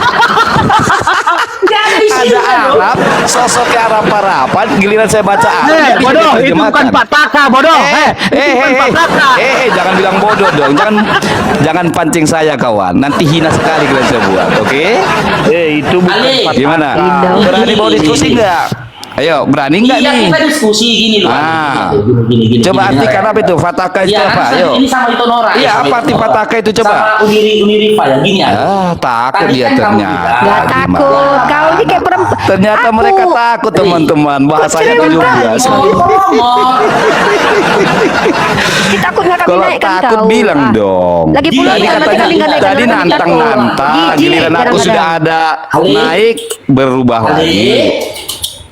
Ada Arab, sosoknya Arab-Araban, giliran saya baca Arab, nggak bisa Bodoh, itu diterjemahkan. bukan pataka, bodoh. Jangan bilang bodoh dong, jangan pancing saya kawan, nanti hina sekali kalian saya buat, oke? Itu bukan Ale. pataka. Gimana? Berani mau diskusi nggak? Ayo, berani nggak Iya nih? kita diskusi gini loh. Ah. Gini, Coba gini, artikan dengar apa ya. itu? Fataka itu Ya, apa? kan Ayo. ini sama itu Nora. Iya, sama apa itu arti Nora. fataka itu coba? Sama Uniri ya, gini ya. Takut Tadi dia kan kamu ternyata. bilang. Nggak takut. Kau ini kayak perempuan. Ternyata Aku. mereka takut teman-teman, bahasanya 17. Kita takut nggak kami Kalau naikkan takut kau. bilang Ah. dong. Lagi pula Tadi kan nanti katanya kami nggak naikkan, tadi nanti kami nantang-nantang, jatuh. giliran aku Jijik, sudah ada Ali. naik berubah lagi.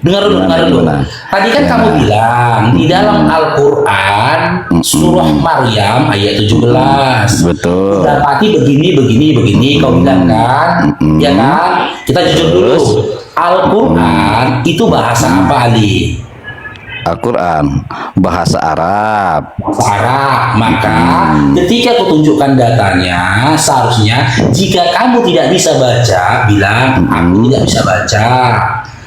Dengar dulu. Gimana? Tadi kan kamu bilang di dalam Al-Quran surah Maryam ayat 17. Betul. Dapati begini kau bilang kan? Ya kan? Kita jujur dulu. Al-Quran itu bahasa apa Ali? Al-Quran bahasa Arab. Bahasa Arab. Maka ketika aku tunjukkan datanya, seharusnya jika kamu tidak bisa baca, bilang aku tidak bisa baca.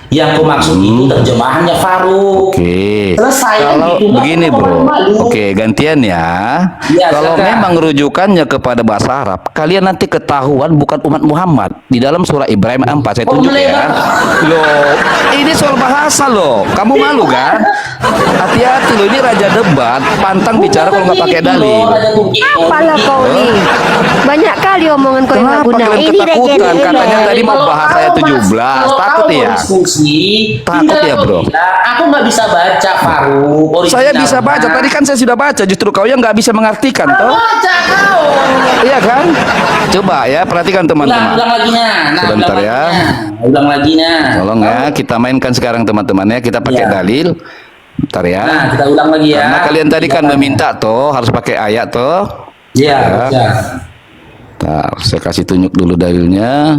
Yang ku maksud itu terjemahannya Faruk. Oke. Selesai kan Kalau gitu, nggak begini perlu bro, malu. oke gantian ya. Ya, Kalau silakan. memang rujukannya kepada bahasa Arab, kalian nanti ketahuan bukan umat Muhammad di dalam surah Ibrahim 4 saya tunjuk ya. melebar. Loh, ini soal bahasa loh. Kamu malu kan? Hati-hati loh, ini raja debat, pantang bicara kalau nggak pakai dalil. Apalah kau nih? Banyak kali omongan kau yang nggak Kenapa guna. kalian Ini ketakutan? raja Katanya tadi mau bahas ayat 17. Takut ya? Takut ya, bro? Aku nggak bisa baca Faruk. Saya bisa baca, tadi kan saya sudah baca, justru kau yang nggak bisa mengartikan toh. Baca kau. Iya kan? Coba ya, perhatikan Ulang teman-teman. lagi nah. Sebentar ya. Ulang lagi nah. Tolong ya, kita mainkan sekarang teman-teman ya, kita pakai Iya. dalil. Bentar ya. Nah, kita ulang lagi ya. Karena kalian tadi kan meminta toh harus pakai ayat toh. Iya, Ya. bisa. Ntar, saya kasih tunjuk dulu dalilnya.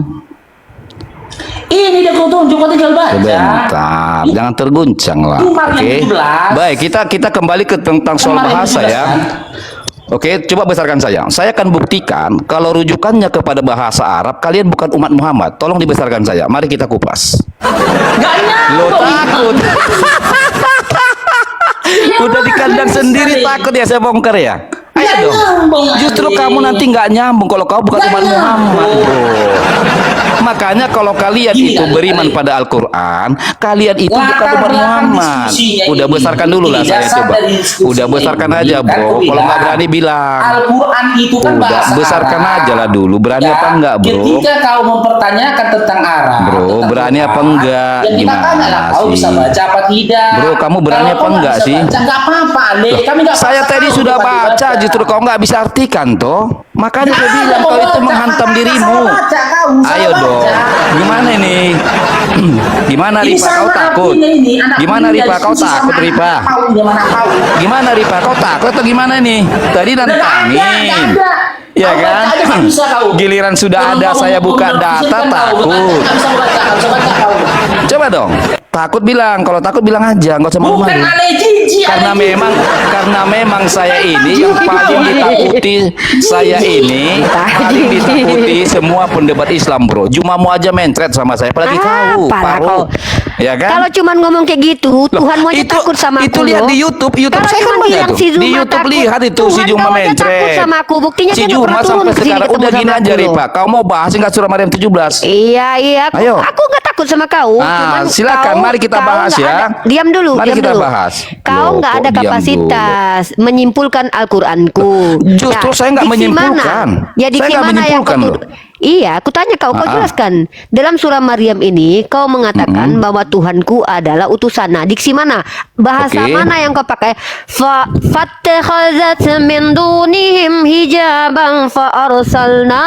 Ini dia kau tunjuk, kau tinggal baca. Sebentar, jangan terguncang lah. Itu Maryam Oke. 17. Baik, kita kembali ke tentang soal Maryam bahasa 17 ya. kan? Oke, coba besarkan saya. Saya akan buktikan kalau rujukannya kepada bahasa Arab, kalian bukan umat Muhammad. Tolong dibesarkan saya. Mari kita kupas. Gak Lo nyambung. takut. Udah di kandang sendiri takut ya saya bongkar ya. Ayo Nggak dong. nyambung, Justru Ali. kamu nanti nggak nyambung kalau kau bukan Nggak umat Muhammad, nyambung. bro. Makanya kalau kalian Gini, itu Ali, beriman Ali. pada Al-Quran, kalian itu bukan Latar umat belakang Muhammad. diskusinya Udah ini, besarkan dulu lah ini saya dasar coba. dari diskusinya Udah besarkan ini. aja, Kan bro. aku Kalau nggak bilang, berani bilang. Al-Quran itu kan Udah bahasa besarkan Arab. aja lah dulu. Berani Ya, apa enggak, bro? Ketika kau mempertanyakan tentang Arab, Bro, tentang berani Quran, apa enggak? Ya kita Gimana tanya lah, kau sih? bisa baca apa tidak? Bro, kamu berani Kalau apa kau nggak enggak bisa sih? Baca, nggak apa-apa, Ale. Kami nggak Saya paksa tadi kau sudah untuk baca, justru kau nggak bisa artikan toh. Makanya saya bilang kau itu menghantam dirimu. Ayo dong. Gimana ini? Gimana Ini Ripa kau sama takut? artinya ini, anak Gimana muda Ripa kau diskusi takut sama Ripa? anak kau, gimana kau? Gimana Ripa kau takut atau gimana nih? Tadi nantangin. Ya Kau kan? baca aja nggak bisa kau. Giliran sudah Kalau ada kau saya mau buka menafsirkan data kau, takut. nggak bisa baca, nggak bisa baca kau. Coba dong. Takut bilang, kalau takut bilang aja, nggak usah Bukan malu-malu. Ale jijik, Karena Ale jijik. memang saya ini yang paling ditakuti, saya ini paling ditakuti semua pendebat Islam, bro. Jumamu aja mentret sama saya, apalagi kau, Apalah Faruk. kau. Ya kan? Kalau cuman ngomong kayak gitu, Loh, Tuhan mau aja takut sama itu aku lihat loh. di YouTube Kalau saya cuma kan banyak bilang tuh. si Zuma Di YouTube takut, lihat itu si Tuhan Juma kau aja mentret. takut sama aku, buktinya Si dia nggak Juma pernah turun sampai ke sini sekarang ketemu udah gini sama aja aku loh. Ripa. Kau mau bahas nggak surah Maryam 17? Iya, Ayo. aku nggak takut sama kau. Ah, Cuman silakan, mari kita bahas nggak ya. ada- diam dulu, Mari diam kita dulu. bahas. Kau Loh, nggak kok ada diam kapasitas menyimpulkan Al-Quranku. Justru saya nggak diksi menyimpulkan. Mana? Ya Saya diksi nggak mana yang menyimpulkan kau loh. Iya, aku tanya kau jelaskan. Dalam surah Maryam ini kau mengatakan bahwa Tuhanku adalah utusan. Nah, diksi mana? Bahasa Oke. mana yang kau pakai? Fattakhazat min dunihim hijaban fa arsalna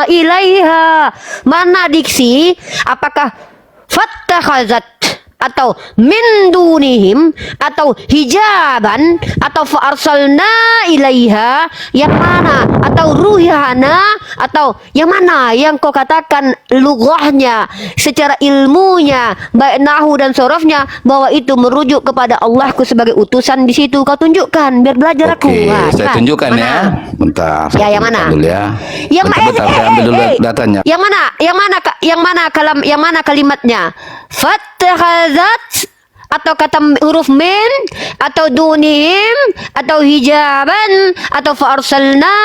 ilaiha. Mana diksi? Apakah fattakhazat atau min dunihim atau hijaban atau fa arsalna ilaiha, yang mana? Atau ruhana atau yang mana yang kau katakan lughahnya secara ilmunya baik nahu dan sorofnya bahwa itu merujuk kepada Allahku sebagai utusan? Di situ kau tunjukkan biar belajar aku. Oke, Nah, saya cepat. tunjukkan Mana? ya. Bentar. Ya, saya yang mana? tunjukkan dulu ya. Yang Bentar, saya ambil dulu datanya. Yang mana? Yang mana kalimatnya? Fattakhazat atau kata huruf min atau dunihim atau hijaban atau fa'arsalna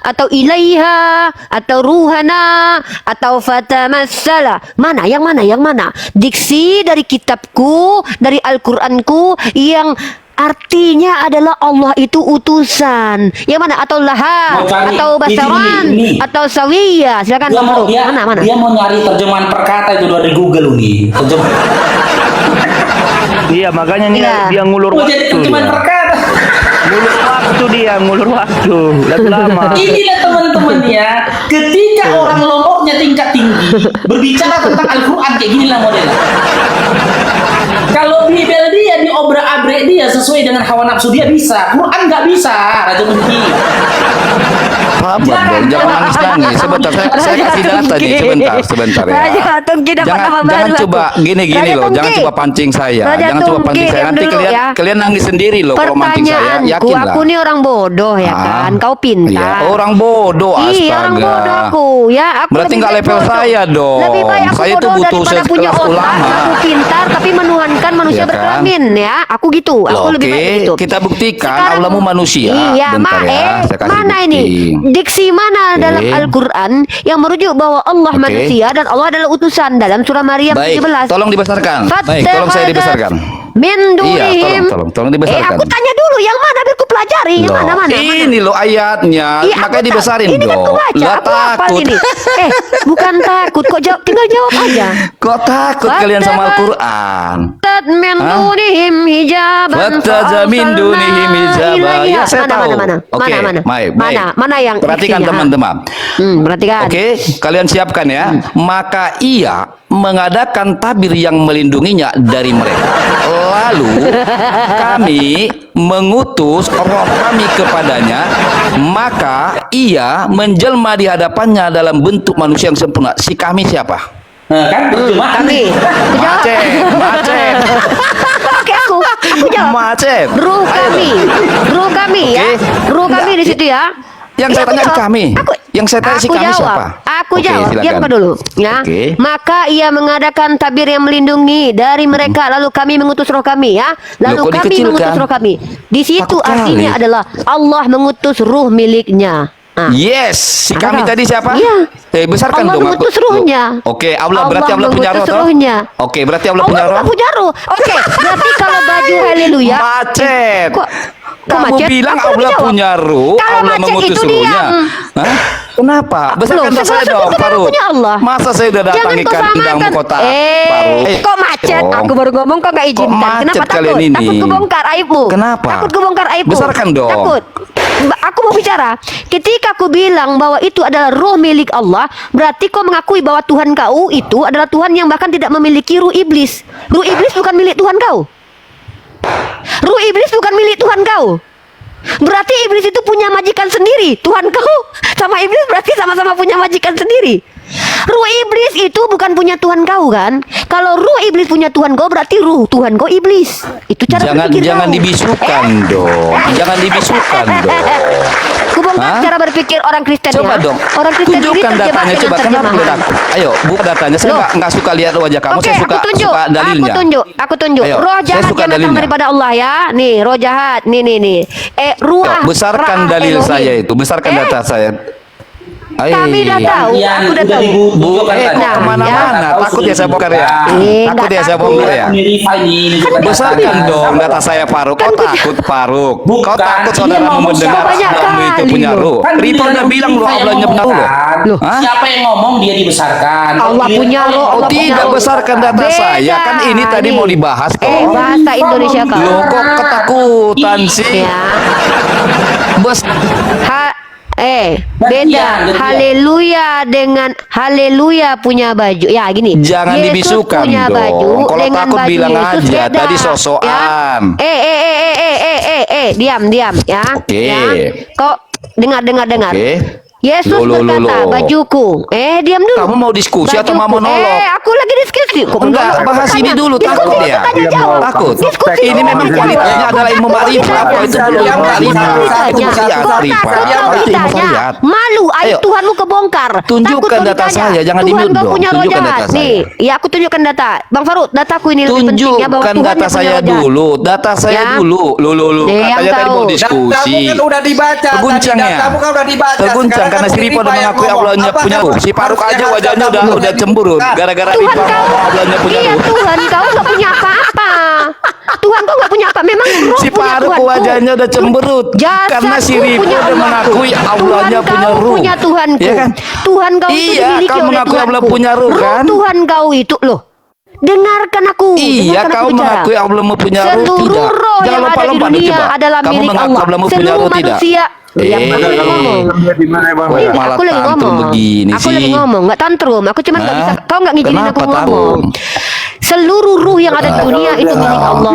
atau ilaiha atau ruhana atau fatamassala. Mana? Yang mana? Yang mana? Diksi dari kitabku, dari Al-Qur'anku yang artinya adalah Allah itu utusan. Yang mana? Atau laha, Mau cari atau basaran, ini. atau sawiyah. Silakan Dia Pak mau Faruk. Mana? dia mau nyari terjemahan perkata itu dari Google nih. Iya, makanya Iya. dia ngulur Mau jadi waktu. terjemahan Dia. perkata. Ngulur waktu. Lagu lama. Inilah teman-teman ya, ketika orang lomboknya tingkat tinggi berbicara tentang Al-Quran kayak gini lah modelnya. Kalau Bible dia diobrak-abrik dia dia sesuai dengan hawa nafsu dia bisa. Quran nggak bisa, Raja Tungki. Sabar dong, jangan nangis-nangis. Sebentar, saya kasih data nih, sebentar ya. Raja Tungki dapat nama baru. Jangan aku. coba gini Raja loh, jangan Tungki. coba pancing saya. Raja Jangan coba pancing Tungki, saya. Nanti diam dulu ya. kalian nangis sendiri loh kalau mancing saya. Pertanyaanku, Yakin lah. aku ini orang bodoh ya kan, kau pintar. Iya, orang bodoh, astaga. Iya, orang bodoh aku. Ya, aku Berarti lebih nggak baik level bodoh. saya dong. Lebih baik aku Saya tuh bodoh butuh daripada punya sekelas otak. ulama. Aku pintar tapi menuhankan manusia Iya kan? berkelamin ya. Aku gitu. Aku Loh, lebih oke, baik gitu. kita buktikan Sekarang- Allahmu manusia. Iya, Bentar ya, saya kasih mana bukti. ini? Diksi mana Oke. dalam Al-Qur'an yang merujuk bahwa Allah Oke. manusia dan Allah adalah utusan dalam surah Maryam Baik, 17. tolong dibesarkan. Baik, tolong saya dibesarkan. Min Iya, dunihim. tolong dibesarkan. aku tanya dulu yang mana biar ku pelajari yang Loh, mana. ini loh ayatnya, Iya, makanya aku dibesarin ini kan dong. ku baca, Lah aku hafal takut. ini. Bukan takut, kok tinggal jawab aja. Kok takut kalian sama Fattakhadha- Al-Quran? Tat min Hah? dunihim hijaban. Fattakhadha min dunihim hijaban. ilaiha. Ya, saya tahu. Mana? Oke, Mana? baik. Mana yang Perhatikan diksinya, ha? teman-teman. Perhatikan. Oke, kalian siapkan ya. Maka ia mengadakan tabir yang melindunginya dari mereka. Lalu kami mengutus roh kami kepadanya, maka ia menjelma di hadapannya dalam bentuk manusia yang sempurna. Si kami siapa? Nah, kan cuma Kami. Aku jawab. Macet. Oke, aku jawab. Macet. Ruh Ayo kami, dong. ruh kami ya, Oke. ruh kami di situ ya. Yang saya Aku tanya si jawab. kami. Yang saya tanya si Aku kami jawab. siapa? Aku Oke, jawab. silakan. Diam apa dulu? Ya. Oke. Maka ia mengadakan tabir yang melindungi dari mereka. Lalu kami mengutus roh kami ya. Lalu Loh, kok kami dikecilkan? mengutus roh kami. Di situ Takut artinya kali. adalah Allah mengutus ruh miliknya. Nah. Yes, si Ada kami tak? tadi siapa? Iya. Besarkan Allah dong mengutus aku. ruhnya. Oke, Allah berarti Allah punya roh mengutus toh? ruhnya. Oke, berarti Allah punya Allah roh. nggak punya roh. Oke, berarti kalau baju haleluya. Macet. Kok Kamu macet? bilang Aku Allah jawab. punya ruh, Kalau Allah macet mengutus itu ruhnya. diam. Hah? Kenapa? Besarkan Loh, tas saya segala dong, sesuatu Faruk. punya Allah. Masa saya udah datang Jangan kau ikan hidang samakan. kota Faruk? Kok macet? dong. Aku baru ngomong kok nggak izinkan. macet Kenapa kalian takut? ini? Takut kebongkar aibmu. Kenapa? Takut kebongkar aibmu. Besarkan dong. Takut. Aku mau bicara. Ketika aku bilang bahwa itu adalah roh milik Allah, berarti kau mengakui bahwa Tuhan kau itu adalah Tuhan yang bahkan tidak memiliki ruh iblis. Ruh iblis bukan milik Tuhan kau. Ruh iblis bukan milik Tuhan kau. Berarti iblis itu punya majikan sendiri. Tuhan kau sama iblis berarti sama-sama punya majikan sendiri. Ruh iblis itu bukan punya Tuhan kau kan? Kalau ruh iblis punya Tuhan kau berarti ruh Tuhan kau iblis. Itu cara berpikir Jangan kau. dibisukan dong. Jangan dibisukan dong. Kubongkar Hah? cara berpikir orang Kristen Coba ya. dong. Orang Kristen ini Tunjukkan terjebak datanya. dengan Coba kenapa terjemahan. lu takut? Ayo, buka datanya. Saya Loh. nggak suka lihat wajah kamu. Oke, Saya suka aku tunjuk. dalilnya. Aku tunjuk. Ayo, Roh saya jahat suka yang datang dalilnya. daripada Allah ya. Nih, roh jahat. Nih. Ruah. Besarkan Ra'ah dalil Elohim. saya itu. Besarkan data saya. Kami dah tahu. Yang Aku dah udah tahu. dibutuhkan Nah, tadi. kemana-mana. Ya, Takut ya saya bongkar ya. nggak Takut ya saya takut. bongkar ya. Besarkan Kan dong data saya Faruk. Kau takut Faruk. Kau Bukan, takut dia saudaramu ngomong mendengar banyak kamu itu kali punya loh. ruh. Rito udah bilang loh Allahnya punya ruh. Loh. Hah? Siapa yang ngomong dia dibesarkan? Allah punya roh, Allah punya Tidak roh. besarkan data Beda. saya. Kan ini tadi mau dibahas kok. Bahasa Indonesia kau. Loh kok ketakutan sih? Ya. Bes Beda. Gantian. Haleluya dengan haleluya punya baju. Ya gini. Jangan Yesus dibisukan punya dong. baju Kalau dengan takut baju bilang Yesus aja. beda. Tadi sosokan. Ya. Diam ya. Oke. Ya. Kok dengar. Oke. Yesus Loh. berkata, bajuku. Diam dulu. Kamu mau diskusi atau mau Bajuku. monolog? Aku lagi diskusi. Kok Enggak, monolog? bahas ini dulu. Diskusi Takut itu ya? tanya jawab. Takut. Diskusi Ini itu memang tanya kualitasnya jawab. adalah ilmu ma'rifat. Apa itu belum ilmu ma'rifat? Itu bukan ma'rifat. Apa itu ilmu syariat? Malu, aib Ayo. Tuhanmu kebongkar. Tunjukkan Takut kau data ditanya. saya, jangan Tuhan di-mute kau dong. punya roh Tunjukkan jahat. data saya. Nih, ya aku tunjukkan data. Bang Faruk, dataku ini lebih penting ya bahwa Tunjukkan Tuhan data yang punya saya roh jahat. dulu. Data saya Ya. dulu. Lu Nih, yang katanya tadi tahu. mau diskusi. Datamu kan udah dibaca. Terguncang tadi, ya. datamu kan udah dibaca. Terguncang Sekarang karena kan si Ripo udah Rifa yang mengakui ngomong. Allahnya Apa punya kan ruh. Si Faruk harusnya aja harus wajahnya datamu udah jadi cemberut. bukan. Gara-gara Tuhan Rifa kau, ngomong Allahnya punya iya ruh. Tuhan kau nggak punya apa-apa. Tuhan kau nggak punya apa. Memang roh Si punya Faruk Tuhanku. wajahnya udah cemberut. Jasadku Karena si Ripo punya udah Allahku. mengakui Allahnya Tuhan punya kau ruh. punya Tuhanku. Iya kan? Tuhan kau itu Iya, dimiliki kau oleh mengakui Allah Tuhanku. punya ruh, kan? Tuhan kau itu loh. Dengarkan aku. Iya, dengarkan kau aku bicara. mengakui Allahmu punya ruh Seluruh tidak? roh Jangan yang ada di lompat-lompat dunia coba. adalah Kamu milik mengaku Allah. Allahmu punya Seluruh ruh tidak? manusia. Yang aku lagi ngomong. Di mana bang? Ini malah aku lagi tantrum ngomong. begini Aku lagi sih. ngomong, nggak tantrum. Aku cuma nggak Hah? bisa. Kau nggak ngizinin Kenapa aku ngomong. tantrum? Seluruh ruh yang ada di dunia itu milik Allah.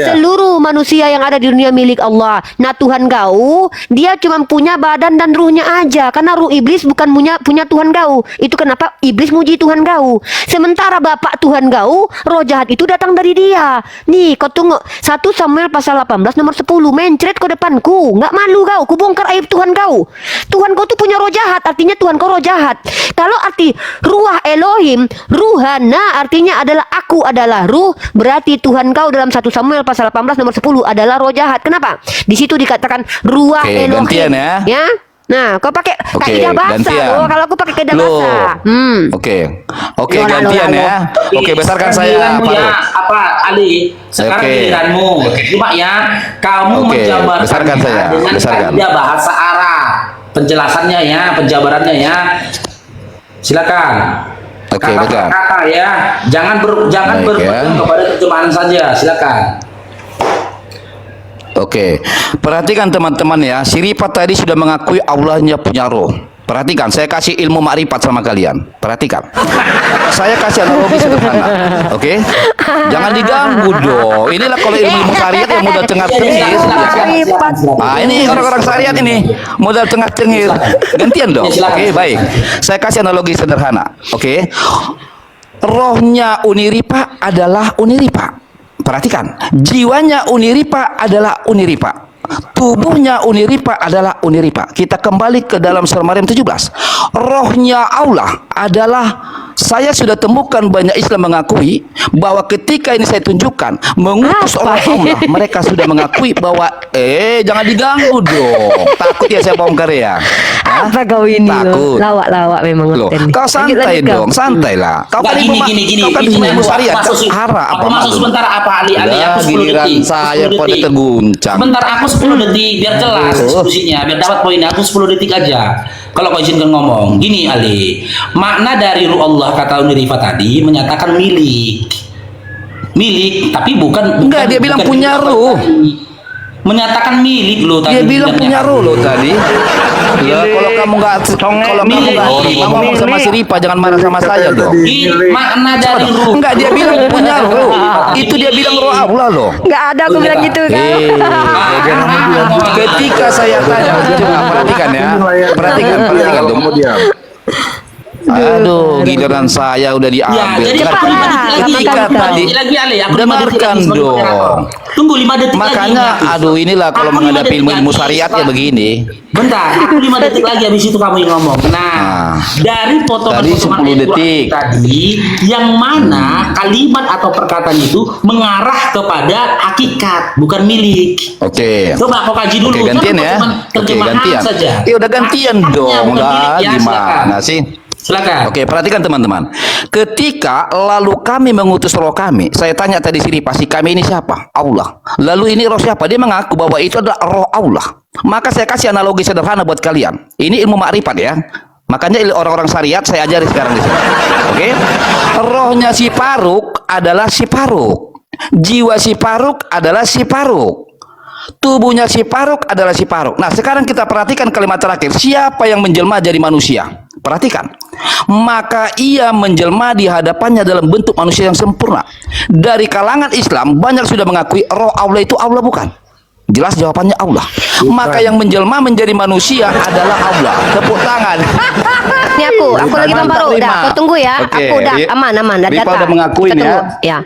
Seluruh manusia yang ada di dunia milik Allah. Nah, Tuhan kau, dia cuma punya badan dan ruhnya aja. Karena ruh iblis bukan punya Tuhan kau. Itu kenapa iblis muji Tuhan kau. Sementara bapak Tuhan kau, roh jahat itu datang dari dia. Nih, kau tunggu. 1 Samuel pasal 18 nomor 10. Mencret ke depanku. Nggak malu kau. Kubongkar aib Tuhan kau. Tuhan kau tuh punya roh jahat. Artinya Tuhan kau roh jahat. Kalau arti ruah Elohim, ruhana artinya adalah aku adalah ruh. Berarti Tuhan kau dalam 1 Samuel pasal 18 nomor 10 adalah roh jahat. Kenapa? Di situ dikatakan ruah Oke, Elohim. gantian ya. Nah, kau pakai Oke, kaidah bahasa. gantian. Oh, kalau aku pakai kaidah Loh. bahasa. Oke, Loh, gantian loh. ya. Oke, besarkan saya Giliranmu ya, Faruk. apa Ali? Sekarang Oke. giliranmu. Cuma ya, kamu Oke, menjabarkan besarkan saya, dengan besarkan. kaidah bahasa Arab. Penjelasannya ya, penjabarannya ya. Silakan. Oke, betul. Kata-kata ya. Jangan Baik, berpegang ya. kepada terjemahan saja. Silakan. Oke, perhatikan teman-teman ya. Si Rifat tadi sudah mengakui Allahnya punya roh. Perhatikan, saya kasih ilmu makrifat sama kalian. Perhatikan. Saya kasih analogi sederhana. Oke? Jangan diganggu dong. Inilah kalau ilmu syariat yang modal tengah-tengir. Ah, ini orang-orang syariat ini modal tengah-tengir. Gantian dong. Oke, baik. Saya kasih analogi sederhana. Oke? Rohnya Uniripa adalah Uniripa. Perhatikan, jiwanya Uniripa adalah Uniripa. Tubuhnya Uniripa adalah Uniripa. Kita kembali ke dalam surah Maryam 17. Rohnya Allah adalah, saya sudah temukan banyak Islam mengakui bahwa ketika ini saya tunjukkan mengutus roh Allah, mereka sudah mengakui bahwa jangan diganggu dong. Takut ya saya bongkar ya. Hah? Apa kau ini? Takut. Lawak-lawak memang. Loh, konten. kau santai Lanjut, dong, santai lah. Kau kan Nggak, kau kan ilmu syariat. Hara Aku apa masuk malu? sebentar apa Ali? Ali, Ya, aku 10 giliran detik. saya 10 pada detik. terguncang. Sebentar, aku 10 detik biar jelas diskusinya, biar dapat poinnya. Aku 10 detik aja. Kalau kau izinkan ngomong. Gini Ali, makna dari ruh Allah kata Unirifa tadi menyatakan milik. Milik, tapi bukan Enggak, dia bilang bukan punya milik ruh. tadi. Menyatakan milik lo tadi. Dia bilang bilangnya. punya roh loh tadi. Ya, kalau kamu nggak ngomong sama si Ripa, jangan marah sama saya dong. Ini makna dari ruh. Enggak, dia bilang punya roh. Itu dia bilang roh Allah loh. Nggak ada aku bilang gitu kan. Ketika saya tanya, coba perhatikan ya. Perhatikan dong. Aduh, giliran saya udah Ya, diambil. jadi Pak, Ketika tadi, lagi Ale, aku 5 detik dengarkan lagi sebagai dong. moderator. Tunggu 5 detik Makanya, lagi. aduh inilah kalau Aku 5 menghadapi detik ilmu lagi. syariat ya begini. Bentar, aku 5 detik lagi habis itu kamu yang ngomong. Nah, dari Tadi 10 potongan-potongan ayat detik. tadi, yang mana kalimat atau perkataan itu mengarah kepada hakikat, bukan milik. Oke. Coba kau kaji dulu. Oke, gantian ya. Cuma Oke, terjemahan gantian. saja. Ya udah gantian Hakikatnya dong bukan lah. milik, ya, Gimana sih? Silakan. Oke, perhatikan teman-teman. Ketika lalu kami mengutus roh kami, saya tanya tadi sini pasti kami ini siapa? Allah. Lalu ini roh siapa? Dia mengaku bahwa itu adalah roh Allah. Maka saya kasih analogi sederhana buat kalian. Ini ilmu makrifat ya. Makanya orang-orang syariat saya ajari sekarang di sini. Oke? Rohnya si Faruk adalah si Faruk. Jiwa si Faruk adalah si Faruk. Tubuhnya si Faruk adalah si Faruk. Nah, sekarang kita perhatikan kalimat terakhir. Siapa yang menjelma jadi manusia? Perhatikan. Maka ia menjelma di hadapannya dalam bentuk manusia yang sempurna. Dari kalangan Islam banyak sudah mengakui roh Allah itu Allah bukan? Jelas jawabannya Allah. Maka yang menjelma menjadi manusia adalah Allah. Tepuk tangan. Ini aku lagi Bang Faru. Udah, kau tunggu ya. Oke, Aku udah aman, udah Ripa data. udah mengakuin Kita tunggu. ya.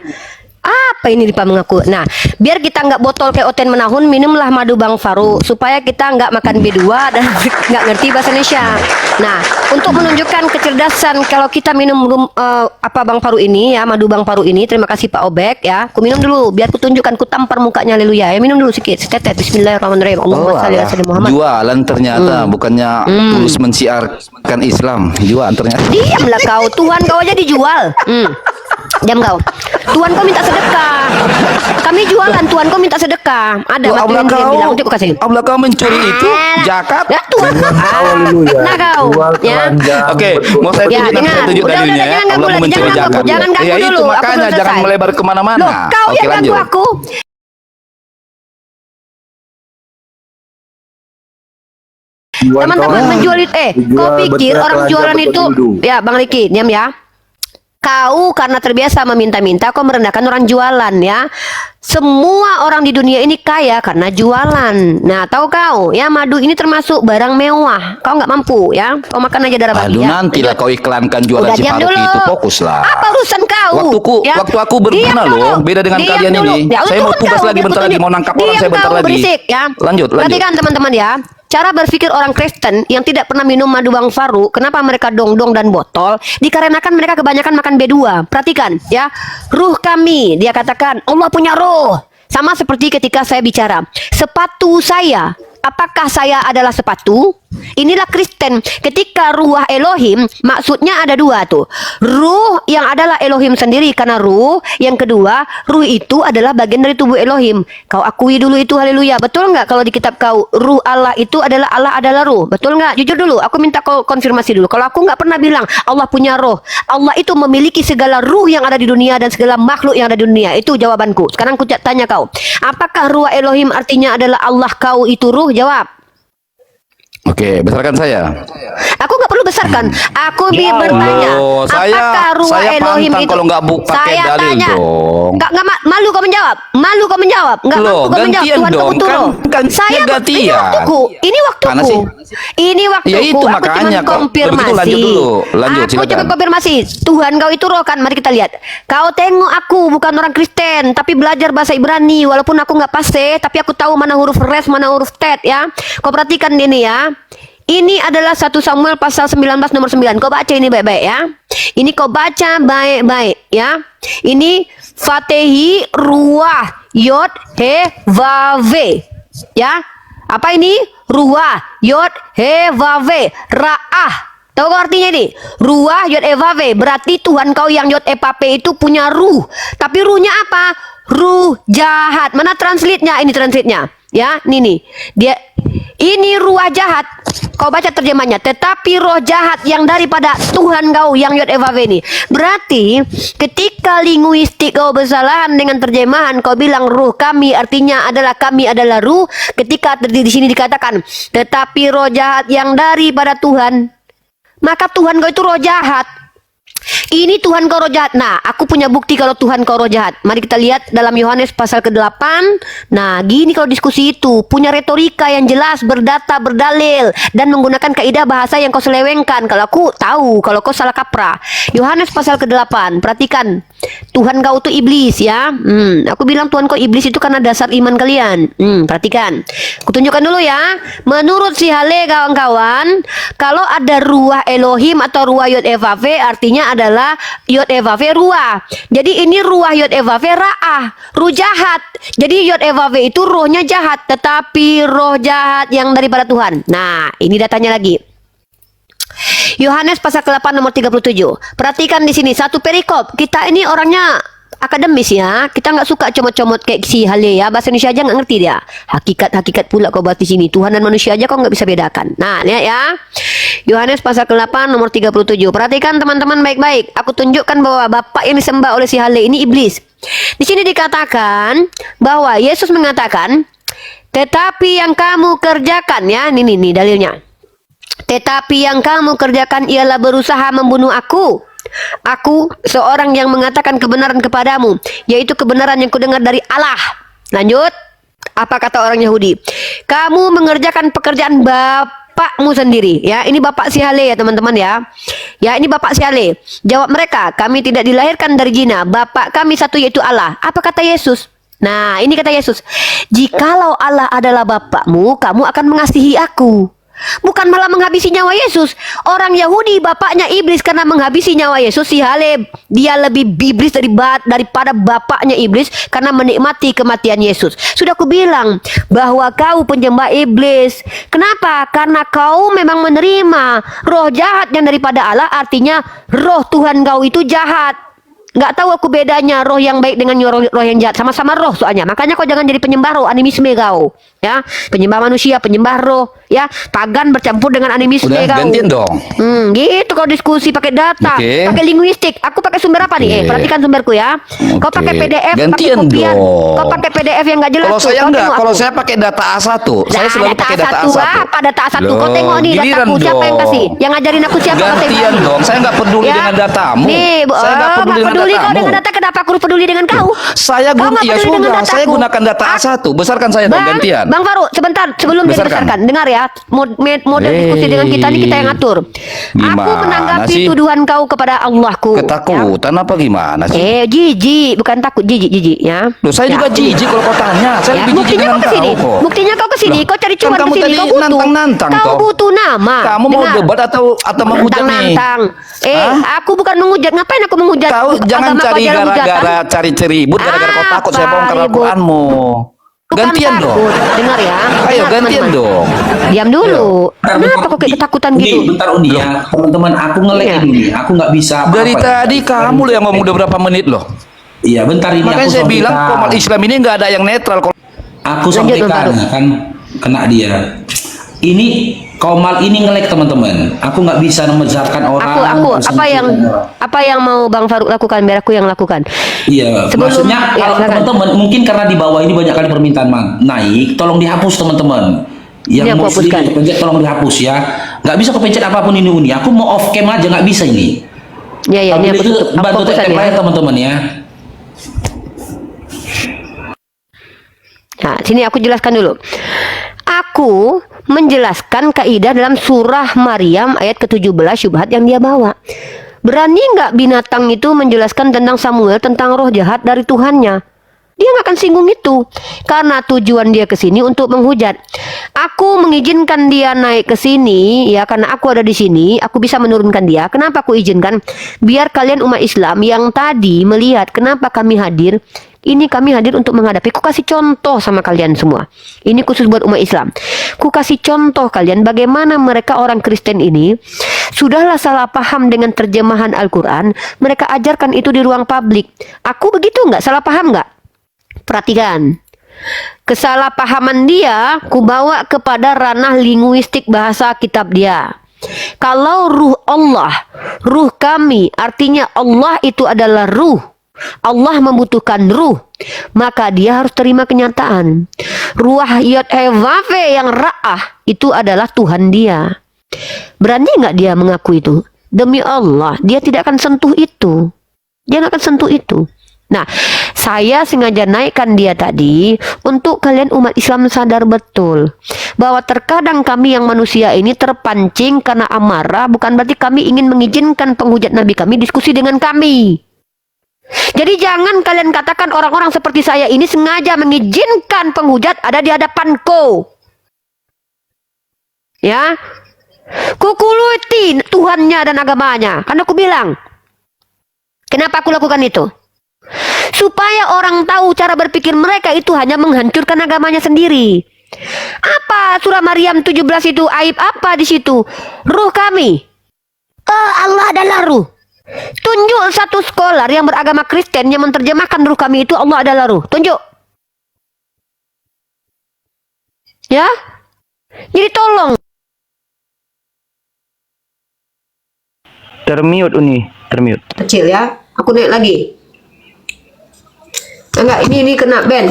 Apa ini Ripa mengaku? Nah, biar kita nggak botol kayak Oten menahun, minumlah madu Bang Faru supaya kita nggak makan B2 dan nggak ngerti bahasa Indonesia. Nah, untuk menunjukkan kecerdasan kalau kita minum Bang Faru ini ya, madu Bang Faru ini. Terima kasih Pak Obek ya. Ku minum dulu biar ku tunjukkan, ku tampar mukanya, haleluya. Ya, minum dulu sedikit, setetes. Bismillahirrahmanirrahim. Allahumma shalli ala sayyidina Muhammad. Jualan ternyata bukannya tulus mensiarkan Islam. Jualan ternyata. Diamlah kau, Tuhan kau aja dijual. Diam kau. Tuhan kau minta sedekah. Kami jualan, Tuhan kau minta sedekah. Ada Tuh, waktu Allah yang dia kau, bilang, aku kasih. Allah kau mencuri itu zakat. Ya Tuhan. Nah kau. Ya. Oke, mau saya Ya, tunjukkan dengar. saya tunjuk Udah, dalilnya ya. jangan ganggu Allah lagi, mencuri jangan zakat. ganggu, jangan ganggu Ya itu dulu, aku makanya belum jangan selesai. melebar kemana-mana. Loh, kau Oke, yang ganggu lanjut. aku. Teman-teman menjual itu, kau pikir orang jualan itu, ya Bang Riki, diam ya. Kau karena terbiasa meminta-minta, kau merendahkan orang jualan ya. Semua orang di dunia ini kaya karena jualan. Nah, tahu kau ya, madu ini termasuk barang mewah. Kau nggak mampu ya, kau makan aja darah babi. Aduh, Ya. nantilah kau iklankan jualan Udah, diam Ciparuki dulu. itu, fokuslah. Apa urusan kau? Waktu aku berguna Diam loh, dulu. beda dengan Diam kalian dulu. ini. Ya, Saya mau untukkan tugas kau, lagi biar bentar lagi, kutunjuk. mau nangkap orang Diam saya bentar kau, lagi. berisik ya. Lanjut. Perhatikan teman-teman ya. Cara berpikir orang Kristen yang tidak pernah minum madu Bang Faru, kenapa mereka dong-dong dan botol? Dikarenakan mereka kebanyakan makan B2. Perhatikan ya. Ruh kami, dia katakan Allah punya ruh. Sama seperti ketika saya bicara, sepatu saya, apakah saya adalah sepatu? Inilah Kristen. Ketika ruah Elohim, maksudnya ada dua tuh. Ruh yang adalah Elohim sendiri karena ruh. Yang kedua, ruh itu adalah bagian dari tubuh Elohim. Kau akui dulu itu, haleluya. Betul nggak kalau di kitab kau, ruh Allah itu adalah Allah adalah ruh? Betul nggak? Jujur dulu, aku minta kau konfirmasi dulu. Kalau aku nggak pernah bilang Allah punya ruh. Allah itu memiliki segala ruh yang ada di dunia dan segala makhluk yang ada di dunia. Itu jawabanku. Sekarang aku tanya kau, apakah ruh Elohim artinya adalah Allah kau itu ruh? Jawab. Oke, besarkan saya. Aku nggak perlu besarkan. Aku bertanya, Allah, apakah ruah saya Elohim pantang itu? kalau nggak pakai Saya dalil tanya. dong. Nggak malu kau menjawab. Malu kau menjawab. Nggak Loh, mampu kau menjawab. gantian Tuhan kau dong. butuh. Kan Saya dia gantian. ini waktuku. Ini waktuku. Mana sih? Ini waktuku. Ya itu aku makanya, cuma kalau konfirmasi. begitu lanjut dulu. Lanjut, aku silakan. cuma konfirmasi. Tuhan kau itu roh kan? Mari kita lihat. Kau tengok aku bukan orang Kristen, tapi belajar bahasa Ibrani. Walaupun aku nggak pasti, tapi aku tahu mana huruf res, mana huruf tet ya. Kau perhatikan ini ya. Ini adalah 1 Samuel pasal 19 nomor 9. Kau baca ini baik-baik ya. Ini kau baca baik-baik ya. Ini Fatehi Ruah Yod He Vave. Ya. Apa ini? Ruah Yod He Vave. Ra'ah. Tahu kau artinya ini? Ruah Yod E Vave. Berarti Tuhan kau yang Yod E Pape itu punya ruh. Tapi ruhnya apa? Ruh jahat. Mana translate-nya? Ini translate-nya. Ya, ini nih. Ini ruah jahat. Kau baca terjemahnya. Tetapi roh jahat yang daripada Tuhan kau yang Yod Eva ini. Berarti ketika linguistik kau bersalahan dengan terjemahan, kau bilang ruh kami artinya adalah kami adalah ruh. Ketika di sini dikatakan tetapi roh jahat yang daripada Tuhan, maka Tuhan kau itu roh jahat. Ini Tuhan kau roh jahat. Nah, aku punya bukti kalau Tuhan kau roh jahat. Mari kita lihat dalam Yohanes pasal ke-8. Nah, gini kalau diskusi itu. Punya retorika yang jelas, berdata, berdalil. Dan menggunakan kaidah bahasa yang kau selewengkan. Kalau aku tahu, kalau kau salah kaprah. Yohanes pasal ke-8. Perhatikan. Tuhan kau itu iblis ya. Aku bilang Tuhan kau iblis itu karena dasar iman kalian. Perhatikan. Aku tunjukkan dulu ya. Menurut si Hale kawan-kawan. Kalau ada ruah Elohim atau ruah Yod Evave artinya adalah Yod Evave ruah. Jadi ini ruah Yod Evave ra'ah, ruh jahat. Jadi Yod Evave itu rohnya jahat, tetapi roh jahat yang daripada Tuhan. Nah, ini datanya lagi. Yohanes pasal ke-8 nomor 37. Perhatikan di sini satu perikop. Kita ini orangnya akademis ya. Kita nggak suka comot-comot kayak si Hale ya. Bahasa Indonesia aja nggak ngerti dia. Hakikat pula kau bahas di sini. Tuhan dan manusia aja kau nggak bisa bedakan. Nah, lihat ya. Yohanes pasal ke-8 nomor 37. Perhatikan teman-teman baik-baik. Aku tunjukkan bahwa bapak yang disembah oleh si Hale ini iblis. Di sini dikatakan bahwa Yesus mengatakan, tetapi yang kamu kerjakan ya. Ini dalilnya. Tetapi yang kamu kerjakan ialah berusaha membunuh aku. Aku seorang yang mengatakan kebenaran kepadamu, yaitu kebenaran yang kudengar dari Allah. Lanjut. Apa kata orang Yahudi? Kamu mengerjakan pekerjaan bapakmu sendiri. Ya, ini bapak si Hale ya teman-teman ya. Ya, ini bapak si Hale. Jawab mereka, kami tidak dilahirkan dari zina. Bapak kami satu yaitu Allah. Apa kata Yesus? Nah, ini kata Yesus. Jikalau Allah adalah bapakmu, kamu akan mengasihi aku. Bukan malah menghabisi nyawa Yesus. Orang Yahudi bapaknya iblis karena menghabisi nyawa Yesus. Si Hale dia lebih iblis daripada bapaknya iblis karena menikmati kematian Yesus. Sudah aku bilang bahwa kau penyembah iblis. Kenapa? Karena kau memang menerima roh jahat yang daripada Allah. Artinya roh Tuhan kau itu jahat. Nggak tahu aku bedanya roh yang baik dengan roh yang jahat. Sama-sama roh soalnya. Makanya kau jangan jadi penyembah roh, animisme kau. Ya, penyembah manusia, penyembah roh. Ya, pagan bercampur dengan animisme Udah, kau. gantian dong. Gitu kau diskusi pakai data, Oke. pakai linguistik. Aku pakai sumber apa nih? Oke. Perhatikan sumberku ya. Kau Oke. pakai PDF, pakai Gantian kopian. dong. Kau pakai PDF yang nggak jelas. Kalau tuh. saya Kau enggak, tengok kalau aku. saya pakai data A1. Saya Nah, selalu pakai data A1. Apa data A1? Kau Loh, tengok nih giliran dataku. Siapa yang dong. kasih? Yang ngajarin aku siapa? Kau tengok Gantian nih. dong. Saya nggak peduli Ya. dengan datamu. Nih, Saya nggak peduli dengan peduli kau datamu. dengan data. Kenapa aku peduli dengan kau? Saya Kau nggak ya peduli dengan sudah, saya dataku. gunakan data A1. Besarkan saya dong gantian. Bang Faruk, sebentar sebelum dia Besarkan. dibesarkan, dengar ya. Model diskusi dengan kita ini kita yang atur. Aku Gimana menanggapi sih? tuduhan kau kepada Allahku. Ketakutan apa gimana sih? Jijik, bukan takut, jijik ya. Loh, saya Ya. juga jijik kalau kau tanya. Saya Ya, lebih jijik buktinya dengan kau kesini. kau kok. Buktinya kau kesini, Loh, kau cari kan cuan kamu kesini, tadi kau butuh. nantang-nantang Kau toh. butuh nama. Kamu mau Dengar. debat atau menghujat nih? Nantang. Hah? Aku bukan menghujat. Ngapain aku menghujat? Kau jangan Agama kau cari adalah hujatan. gara-gara cari ribut gara-gara kau takut saya bongkar Apa ribut? Al-Qur'anmu. Bukan Gantian dong. takut. Dengar ya. Ayo Dengar, gantian teman-teman. dong. Diam dulu. Bentar, Kenapa bentar, kok kayak ketakutan Uni, gitu? Bentar Uni ya, teman-teman aku nge-lag Iya. ini, aku nggak bisa. Dari apa-apa. tadi kamu loh yang ngomong udah berapa menit loh. Iya, bentar ini Makanya aku saya bilang sampaikan. komal Islam ini nggak ada yang netral. Aku Lanjut, Bang sampaikan Faruk. kan kena dia. Ini Komal ini nge-lag teman-teman. Aku nggak bisa membesarkan orang. Aku bisa apa membesarkan orang. apa yang mau Bang Faruk lakukan biar aku yang lakukan. Iya, Sebelum- maksudnya ya, kalau silakan. teman-teman mungkin karena di bawah ini banyak kali permintaan naik, tolong dihapus teman-teman. Ini Yang aku muslim hapuskan. pencet tolong dihapus ya. Nggak bisa kepencet apapun ini Uni. Aku mau off cam aja nggak bisa ini. Ya ya, ini Tapi aku itu tutup. Aku bantu fokusan tap ya. aja teman-teman ya. Nah, sini aku jelaskan dulu. Aku menjelaskan kaidah dalam surah Maryam ayat ke-17 syubhat yang dia bawa. Berani nggak binatang itu menjelaskan tentang Samuel, tentang roh jahat dari Tuhannya? Dia nggak akan singgung itu. Karena tujuan dia ke sini untuk menghujat. Aku mengizinkan dia naik ke sini, ya karena aku ada di sini, aku bisa menurunkan dia. Kenapa aku izinkan? Biar kalian umat Islam yang tadi melihat kenapa kami hadir. Ini kami hadir untuk menghadapi. Ku kasih contoh sama kalian semua. Ini khusus buat umat Islam. Ku kasih contoh kalian bagaimana mereka orang Kristen ini sudahlah salah paham dengan terjemahan Al-Quran. Mereka ajarkan itu di ruang publik. Aku begitu nggak? Salah paham nggak? Perhatikan. Kesalahpahaman dia ku bawa kepada ranah linguistik bahasa kitab dia. Kalau ruh Allah, ruh kami, artinya Allah itu adalah ruh. Allah membutuhkan ruh, maka dia harus terima kenyataan. Ruah yot hevafe yang ra'ah itu adalah Tuhan dia. Berani nggak dia mengaku itu? Demi Allah, dia tidak akan sentuh itu. Dia nggak akan sentuh itu. Nah, saya sengaja naikkan dia tadi untuk kalian umat Islam sadar betul bahwa terkadang kami yang manusia ini terpancing karena amarah, bukan berarti kami ingin mengizinkan penghujat Nabi kami diskusi dengan kami. Jadi jangan kalian katakan orang-orang seperti saya ini sengaja mengizinkan penghujat ada di hadapanku. Ya. Kukuluti Tuhannya dan agamanya. Karena aku bilang, kenapa aku lakukan itu? Supaya orang tahu cara berpikir mereka itu hanya menghancurkan agamanya sendiri. Apa surah Maryam 17 itu aib apa di situ? Ruh kami. Allah adalah ruh. Tunjuk satu skolar yang beragama Kristen yang menerjemahkan ruh kami itu Allah adalah ruh. Tunjuk. Ya. Jadi tolong. Termute Uni, termute. Kecil ya. Aku naik lagi. Enggak, ini kena ban.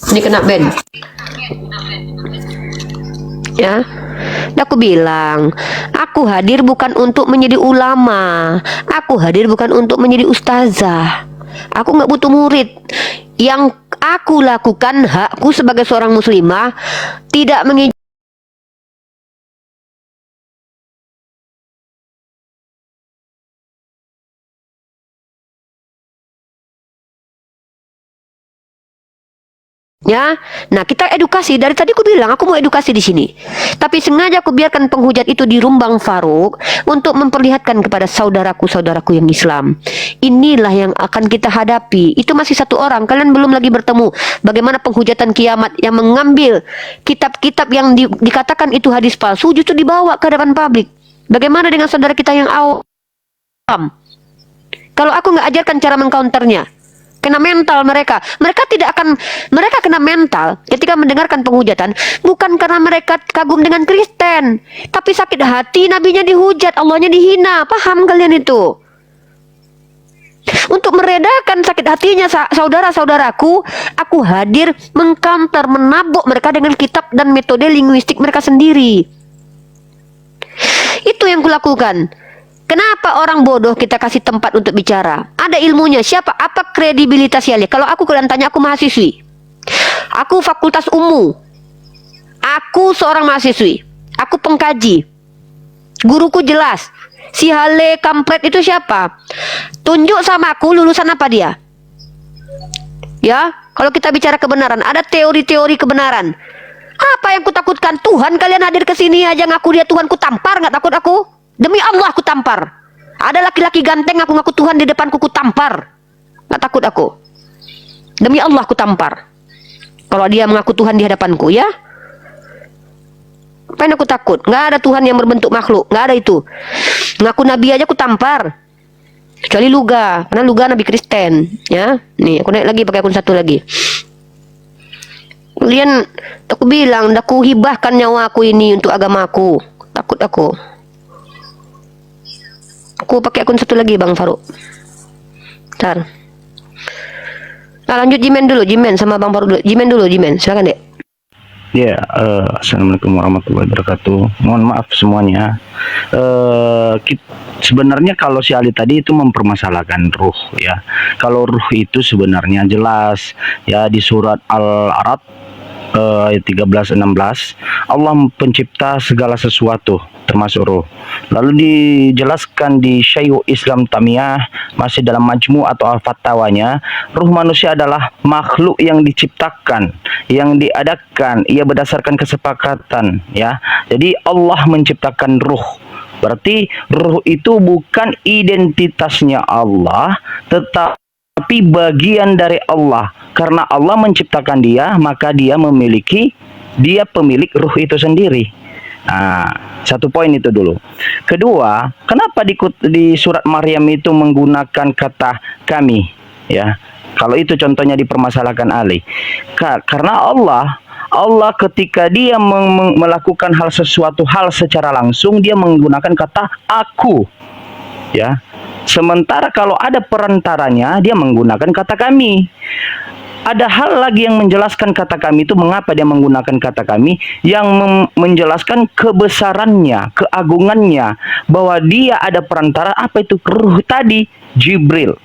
Ini kena ban. Ya. Dan aku bilang, aku hadir bukan untuk menjadi ulama. Aku hadir bukan untuk menjadi ustazah. Aku nggak butuh murid. Yang aku lakukan, hakku sebagai seorang muslimah, tidak mengizinkan ya. Nah, kita edukasi. Dari tadi aku bilang aku mau edukasi di sini. Tapi sengaja aku biarkan penghujat itu di Rumbang Faruk untuk memperlihatkan kepada saudaraku-saudaraku yang Islam. Inilah yang akan kita hadapi. Itu masih satu orang. Kalian belum lagi bertemu bagaimana penghujatan kiamat yang mengambil kitab-kitab yang dikatakan itu hadis palsu justru dibawa ke hadapan publik. Bagaimana dengan saudara kita yang awam? Kalau aku nggak ajarkan cara mengcounternya, Kena mental mereka. Mereka kena mental ketika mendengarkan penghujatan. Bukan karena mereka kagum dengan Kristen. Tapi sakit hati nabinya dihujat, Allahnya dihina. Paham kalian itu? Untuk meredakan sakit hatinya saudara-saudaraku, aku hadir mengcounter, menabuk mereka dengan kitab dan metode linguistik mereka sendiri. Itu yang kulakukan. Kenapa orang bodoh kita kasih tempat untuk bicara? Ada ilmunya. Siapa? Apa kredibilitasnya? Kalau kalian tanya, aku mahasiswi. Aku fakultas umum. Aku seorang mahasiswi. Aku pengkaji. Guruku jelas. Si Hale kampret itu siapa? Tunjuk sama aku lulusan apa dia? Ya, kalau kita bicara kebenaran, ada teori-teori kebenaran. Apa yang kutakutkan? Tuhan, kalian hadir ke sini aja ngaku dia Tuhan, ku tampar, nggak takut aku? Demi Allah ku tampar. Ada laki-laki ganteng ngaku-ngaku Tuhan di depanku, ku tampar. Nggak takut aku. Demi Allah ku tampar. Kalau dia mengaku Tuhan di hadapanku, ya. Apa yang aku takut? Nggak ada Tuhan yang berbentuk makhluk, nggak ada itu. Ngaku nabi aja ku tampar. Kecuali Luga, karena Luga nabi Kristen, ya. Nih, aku naik lagi pakai akun satu lagi. Kalian, aku bilang, aku hibahkan nyawaku ini untuk agamaku. Takut aku. Aku pakai akun satu lagi, Bang Faruk. Bentar. Nah, lanjut Jimen dulu, Jimen sama Bang Faruk dulu. Jimen dulu, Jimen. Silakan, Dek. Ya, assalamualaikum warahmatullahi wabarakatuh. Mohon maaf semuanya. Sebenarnya kalau si Ali tadi itu mempermasalahkan ruh, ya. Kalau ruh itu sebenarnya jelas, ya, di surat Al-Araf ayat 13-16, Allah pencipta segala sesuatu termasuk ruh. Lalu dijelaskan di Syaikhul Islam Tamiyah, masih dalam majmu atau al-fatawanya, ruh manusia adalah makhluk yang diciptakan, yang diadakan, ia berdasarkan kesepakatan, ya. Jadi Allah menciptakan ruh. Berarti ruh itu bukan identitasnya Allah, tetapi bagian dari Allah. Karena Allah menciptakan dia, maka dia pemilik ruh itu sendiri. Nah, satu poin itu dulu. Kedua, kenapa di surat Maryam itu menggunakan kata kami, ya? Kalau itu contohnya dipermasalahkan Ali. Karena Allah ketika dia melakukan sesuatu hal secara langsung, dia menggunakan kata aku, ya. Sementara kalau ada perantaranya, dia menggunakan kata kami. Ada hal lagi yang menjelaskan kata kami itu, mengapa dia menggunakan kata kami, yang menjelaskan kebesarannya, keagungannya, bahwa dia ada perantara. Apa itu? Ruh tadi, Jibril.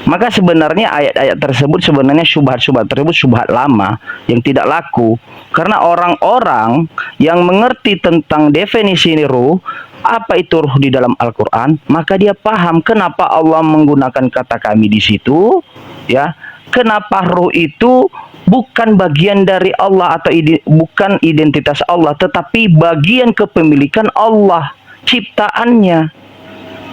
Maka sebenarnya ayat-ayat tersebut sebenarnya syubhat-syubhat tersebut syubhat lama yang tidak laku. Karena orang-orang yang mengerti tentang definisi ruh, apa itu ruh di dalam Al-Quran, maka dia paham kenapa Allah menggunakan kata kami di situ, ya. Kenapa ruh itu bukan bagian dari Allah atau bukan identitas Allah, tetapi bagian kepemilikan Allah, ciptaannya.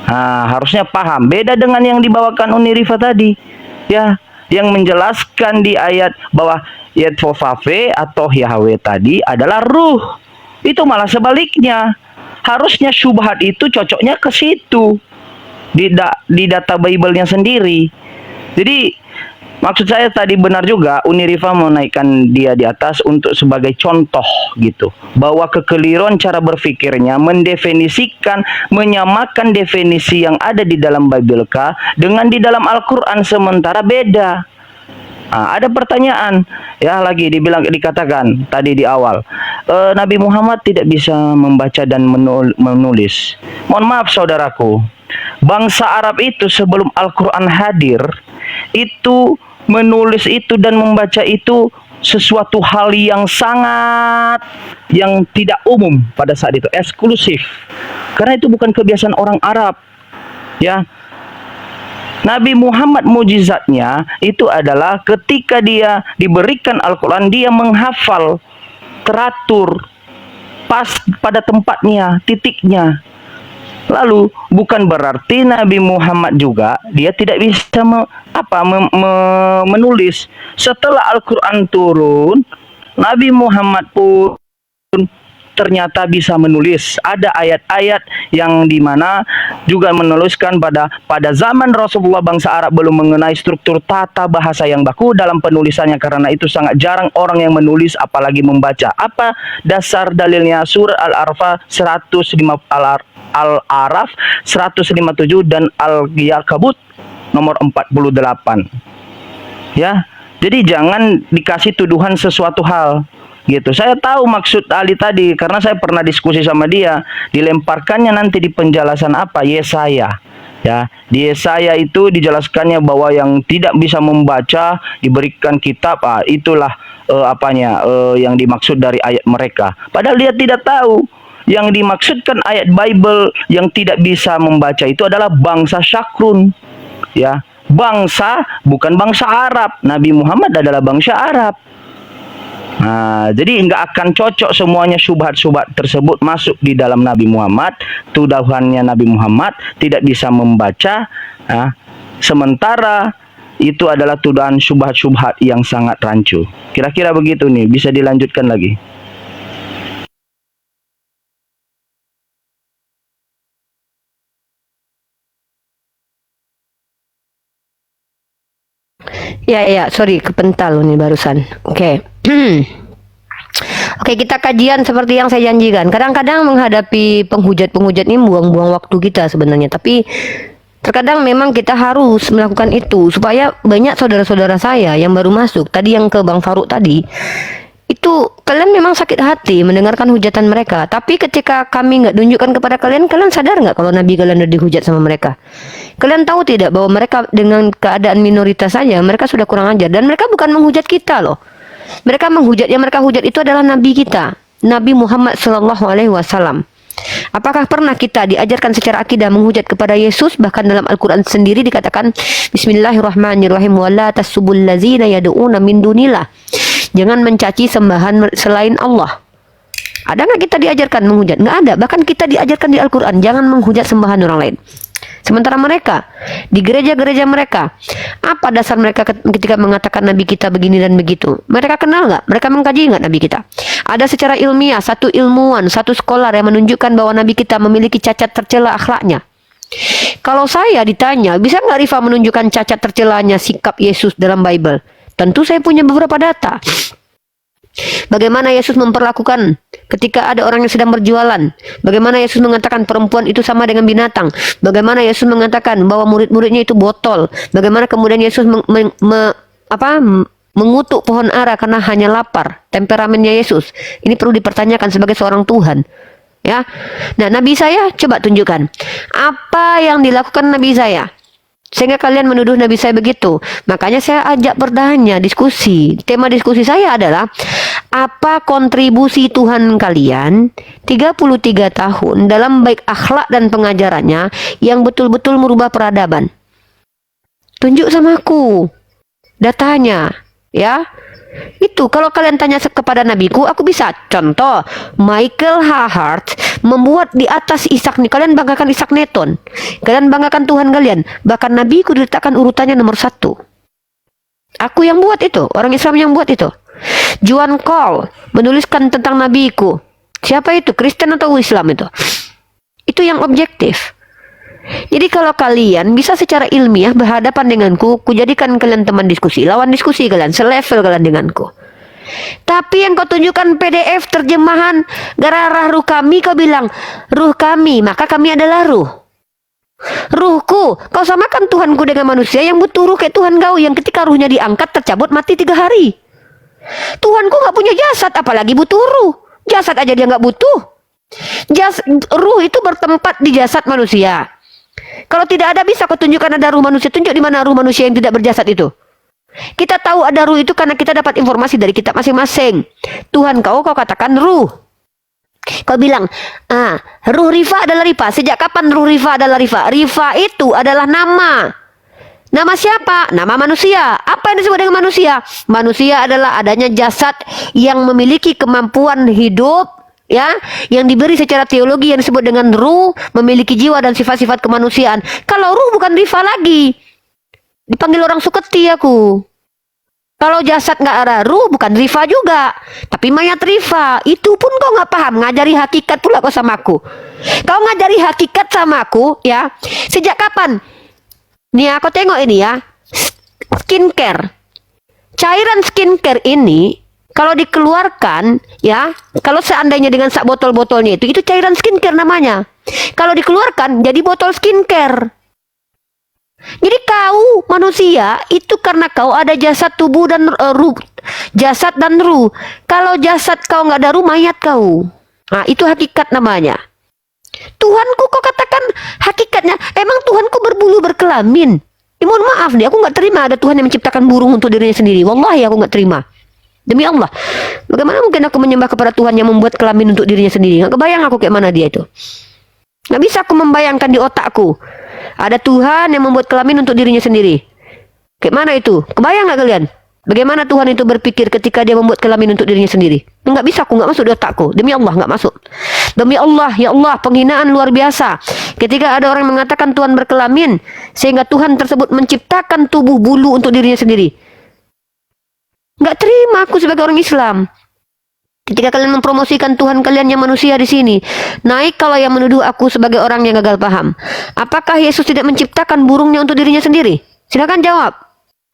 Nah, harusnya paham. Beda dengan yang dibawakan Uni Rifa tadi, ya, yang menjelaskan di ayat bahwa Yatfofafe atau Yahweh tadi adalah ruh. Itu malah sebaliknya. Harusnya syubhat itu cocoknya ke situ di data Bible-nya sendiri. Jadi maksud saya tadi benar juga, Uni Rifa menaikkan dia di atas untuk sebagai contoh gitu, bahwa kekeliruan cara berpikirnya mendefinisikan, menyamakan definisi yang ada di dalam Bible dengan di dalam Al-Quran, sementara beda. Nah, ada pertanyaan, ya, lagi dikatakan tadi di awal, Nabi Muhammad tidak bisa membaca dan menulis. Mohon maaf saudaraku, bangsa Arab itu sebelum Al-Quran hadir, itu menulis itu dan membaca itu sesuatu hal yang tidak umum pada saat itu, eksklusif. Karena itu bukan kebiasaan orang Arab, ya. Nabi Muhammad mujizatnya itu adalah ketika dia diberikan Al-Quran, dia menghafal teratur, pas pada tempatnya, titiknya. Lalu bukan berarti Nabi Muhammad juga dia tidak bisa menulis. Setelah Al-Quran turun, Nabi Muhammad pun ternyata bisa menulis. Ada ayat-ayat yang dimana juga menuliskan pada zaman Rasulullah bangsa Arab belum mengenai struktur tata bahasa yang baku dalam penulisannya, karena itu sangat jarang orang yang menulis apalagi membaca. Apa dasar dalilnya? Surah Al-Araf 157 dan Al-Yakabut nomor 48. Ya. Jadi jangan dikasih tuduhan sesuatu hal gitu. Saya tahu maksud Ali tadi karena saya pernah diskusi sama dia. Dilemparkannya nanti di penjelasan apa? Yesaya. Ya, di Yesaya itu dijelaskannya bahwa yang tidak bisa membaca diberikan kitab. Itulah yang dimaksud dari ayat mereka. Padahal dia tidak tahu. Yang dimaksudkan ayat Bible yang tidak bisa membaca itu adalah bangsa Syakrun. Ya. Bangsa, bukan bangsa Arab. Nabi Muhammad adalah bangsa Arab. Nah, jadi nggak akan cocok semuanya syubhat-syubhat tersebut masuk di dalam Nabi Muhammad. Tuduhannya Nabi Muhammad tidak bisa membaca. Sementara itu adalah tuduhan syubhat-syubhat yang sangat rancu. Kira-kira begitu nih, bisa dilanjutkan lagi. Ya, sorry, kepental nih barusan. Oke. Oke, kita kajian seperti yang saya janjikan. Kadang-kadang menghadapi penghujat-penghujat ini buang-buang waktu kita sebenarnya. Tapi terkadang memang kita harus melakukan itu supaya banyak saudara-saudara saya yang baru masuk. Tadi yang ke Bang Faruk tadi, itu kalian memang sakit hati mendengarkan hujatan mereka. Tapi ketika kami nggak tunjukkan kepada kalian, kalian sadar nggak kalau Nabi kalian udah dihujat sama mereka? Kalian tahu tidak bahwa mereka dengan keadaan minoritas saja mereka sudah kurang ajar, dan mereka bukan menghujat kita loh. Mereka menghujat, yang mereka hujat itu adalah Nabi kita, Nabi Muhammad SAW. Apakah pernah kita diajarkan secara akidah menghujat kepada Yesus? Bahkan dalam Al-Quran sendiri dikatakan Bismillahirrahmanirrahim, wala tasubul lazina yad'una min dunillah. Jangan mencaci sembahan selain Allah. Ada nggak kita diajarkan menghujat? Nggak ada. Bahkan kita diajarkan di Al-Quran jangan menghujat sembahan orang lain. Sementara mereka di gereja-gereja mereka, apa dasar mereka ketika mengatakan Nabi kita begini dan begitu? Mereka kenal nggak? Mereka mengkaji nggak Nabi kita? Ada secara ilmiah satu ilmuwan, satu skolar yang menunjukkan bahwa Nabi kita memiliki cacat tercela akhlaknya. Kalau saya ditanya, bisa nggak Rifa menunjukkan cacat tercelanya sikap Yesus dalam Bible? Tentu saya punya beberapa data. Bagaimana Yesus memperlakukan ketika ada orang yang sedang berjualan. Bagaimana Yesus mengatakan perempuan itu sama dengan binatang. Bagaimana Yesus mengatakan bahwa murid-muridnya itu botol. Bagaimana kemudian Yesus mengutuk pohon ara karena hanya lapar. Temperamennya Yesus. Ini perlu dipertanyakan sebagai seorang Tuhan. Ya. Nah, Nabi saya coba tunjukkan. Apa yang dilakukan Nabi saya? Sehingga kalian menuduh Nabi saya begitu. Makanya saya ajak bertanya, diskusi. Tema diskusi saya adalah apa kontribusi Tuhan kalian 33 tahun dalam baik akhlak dan pengajarannya yang betul-betul merubah peradaban. Tunjuk sama aku datanya, ya. Itu kalau kalian tanya kepada nabiku, aku bisa contoh. Michael Hart membuat di atas Ishak nih, kalian banggakan Ishak Newton, kalian banggakan Tuhan kalian, bahkan nabiku diletakkan urutannya nomor 1. Aku yang buat itu, orang Islam yang buat itu. Joan Cole menuliskan tentang nabiku. Siapa itu? Kristen atau Islam itu? Itu yang objektif. Jadi kalau kalian bisa secara ilmiah berhadapan denganku, kujadikan kalian teman diskusi, lawan diskusi kalian, selevel kalian denganku. Tapi yang kau tunjukkan PDF terjemahan gara-gara ruh kami, kau bilang ruh kami, maka kami adalah ruh. Ruhku, kau samakan Tuhanku dengan manusia yang butuh ruh kayak Tuhan kau, yang ketika ruhnya diangkat tercabut mati 3 hari. Tuhanku gak punya jasad, apalagi butuh ruh. Jasad aja dia gak butuh. Ruh itu bertempat di jasad manusia. Kalau tidak ada, bisa kau tunjukkan ada ruh manusia. Tunjuk di mana ruh manusia yang tidak berjasad itu. Kita tahu ada ruh itu karena kita dapat informasi dari kitab masing-masing. Tuhan kau katakan ruh. Kau bilang, ruh Rifa adalah Rifa. Sejak kapan ruh Rifa adalah Rifa? Rifa itu adalah nama. Nama siapa? Nama manusia. Apa yang disebut dengan manusia? Manusia adalah adanya jasad yang memiliki kemampuan hidup, ya, yang diberi secara teologi yang disebut dengan ruh, memiliki jiwa dan sifat-sifat kemanusiaan. Kalau ruh bukan Rifa lagi, dipanggil orang Suketi aku. Kalau jasad nggak ada ruh, bukan Rifa juga, tapi mayat Rifa. Itu pun kau nggak paham. Ngajari hakikat pula kau sama aku. Kau ngajari hakikat sama aku, ya. Sejak kapan? Nih aku tengok ini ya, skincare. Cairan skincare ini kalau dikeluarkan, ya, kalau seandainya dengan sak botol-botolnya itu cairan skincare namanya. Kalau dikeluarkan jadi botol skincare. Jadi kau manusia itu karena kau ada jasad, tubuh dan ruh, jasad dan ruh. Kalau jasad kau nggak ada ruh, mayat kau. Nah itu hakikat namanya. Tuhanku kau katakan hakikatnya, emang Tuhanku berbulu berkelamin? Mohon maaf nih, aku nggak terima ada Tuhan yang menciptakan burung untuk dirinya sendiri. Wallahi aku nggak terima. Demi Allah, bagaimana mungkin aku menyembah kepada Tuhan yang membuat kelamin untuk dirinya sendiri? Nggak kebayang aku kayak mana dia itu. Nggak bisa aku membayangkan di otakku ada Tuhan yang membuat kelamin untuk dirinya sendiri. Kayak mana itu? Kebayang nggak kalian? Bagaimana Tuhan itu berpikir ketika dia membuat kelamin untuk dirinya sendiri? Nggak bisa, aku nggak masuk di otakku. Demi Allah nggak masuk. Demi Allah, ya Allah, penghinaan luar biasa. Ketika ada orang yang mengatakan Tuhan berkelamin, sehingga Tuhan tersebut menciptakan tubuh bulu untuk dirinya sendiri. Nggak terima aku sebagai orang Islam. Ketika kalian mempromosikan Tuhan kalian yang manusia di sini, naik kalau yang menuduh aku sebagai orang yang gagal paham. Apakah Yesus tidak menciptakan burungnya untuk dirinya sendiri? Silakan jawab.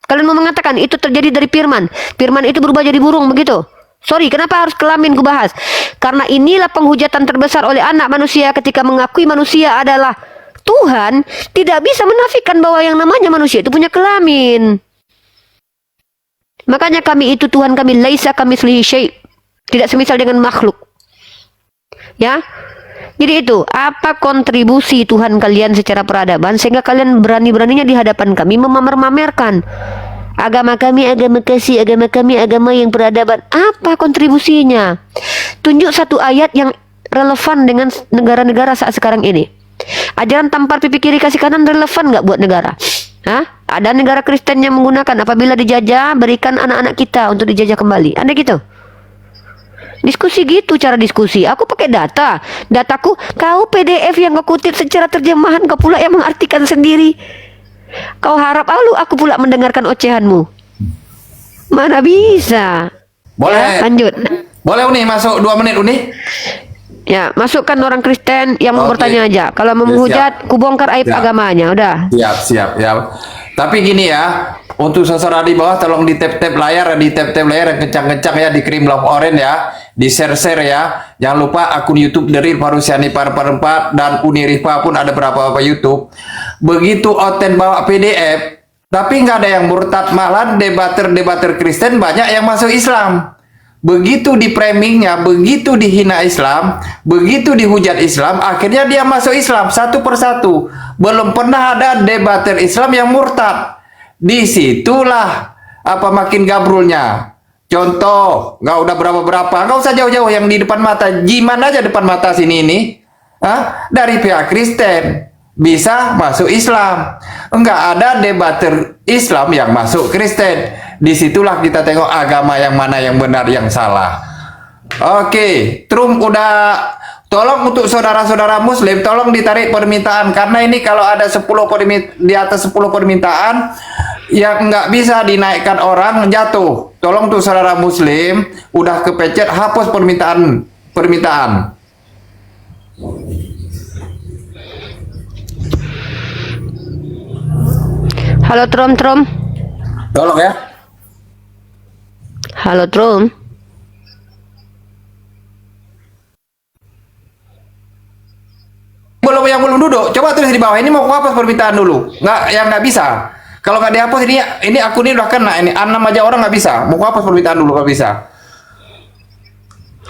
Kalian mau mengatakan itu terjadi dari firman. Firman itu berubah jadi burung begitu. Sorry, kenapa harus kelamin kubahas? Karena inilah penghujatan terbesar oleh anak manusia ketika mengakui manusia adalah Tuhan, tidak bisa menafikan bahwa yang namanya manusia itu punya kelamin. Makanya kami itu Tuhan kami laisa kamitslihi syai'. Tidak semisal dengan makhluk. Ya. Jadi itu, apa kontribusi Tuhan kalian secara peradaban sehingga kalian berani-beraninya di hadapan kami memamer-mamerkan agama kami, agama kasih, agama kami, agama yang peradaban. Apa kontribusinya? Tunjuk satu ayat yang relevan dengan negara-negara saat sekarang ini. Ajaran tampar pipi kiri kasih kanan relevan nggak buat negara? Hah? Ada negara Kristen yang menggunakan apabila dijajah, berikan anak-anak kita untuk dijajah kembali. Ada gitu? Diskusi gitu cara diskusi. Aku pakai data. Dataku, kau PDF yang kau kutip secara terjemahan, kau pula yang mengartikan sendiri. Kau harap aku pula mendengarkan ocehanmu. Mana bisa. Boleh. Ya, lanjut. Boleh Uni masuk 2 menit Uni? Ya, masukkan orang Kristen yang mau Oke. bertanya aja. Kalau mau menghujat, kubongkar aib Siap. agamanya. Udah. Siap ya. Tapi gini ya, untuk saudara di bawah tolong di tap-tap layar yang kencang-kencang ya, dikirim love orange ya, di share ya. Jangan lupa akun YouTube dari Parusiani Par4 dan Unirifa pun ada berapa YouTube. Begitu Oten bawa PDF, tapi nggak ada yang murtad, malah debater Kristen banyak yang masuk Islam. Begitu di framingnya, begitu dihina Islam, begitu dihujat Islam, akhirnya dia masuk Islam satu persatu. Belum pernah ada debater Islam yang murtad. Disitulah apa makin gabrulnya. Contoh, nggak udah berapa, nggak usah jauh-jauh yang di depan mata, Jiman aja depan mata sini ini, dari pihak Kristen bisa masuk Islam. Enggak ada debater Islam yang masuk Kristen. Disitulah kita tengok agama yang mana yang benar, yang salah. Oke, Trump udah. Tolong untuk saudara-saudara Muslim, tolong ditarik permintaan, karena ini kalau ada 10 di atas 10 permintaan yang nggak bisa dinaikkan orang jatuh. Tolong untuk saudara Muslim, udah kepecet, hapus permintaan. Halo Trom. Tolong ya. Halo Trom. Belum duduk, coba tulis di bawah. Ini mau hapus permintaan dulu. Nggak bisa. Kalau nggak dihapus ini akun ini udah kena. Ini 6 aja orang nggak bisa. Mau hapus permintaan dulu nggak bisa.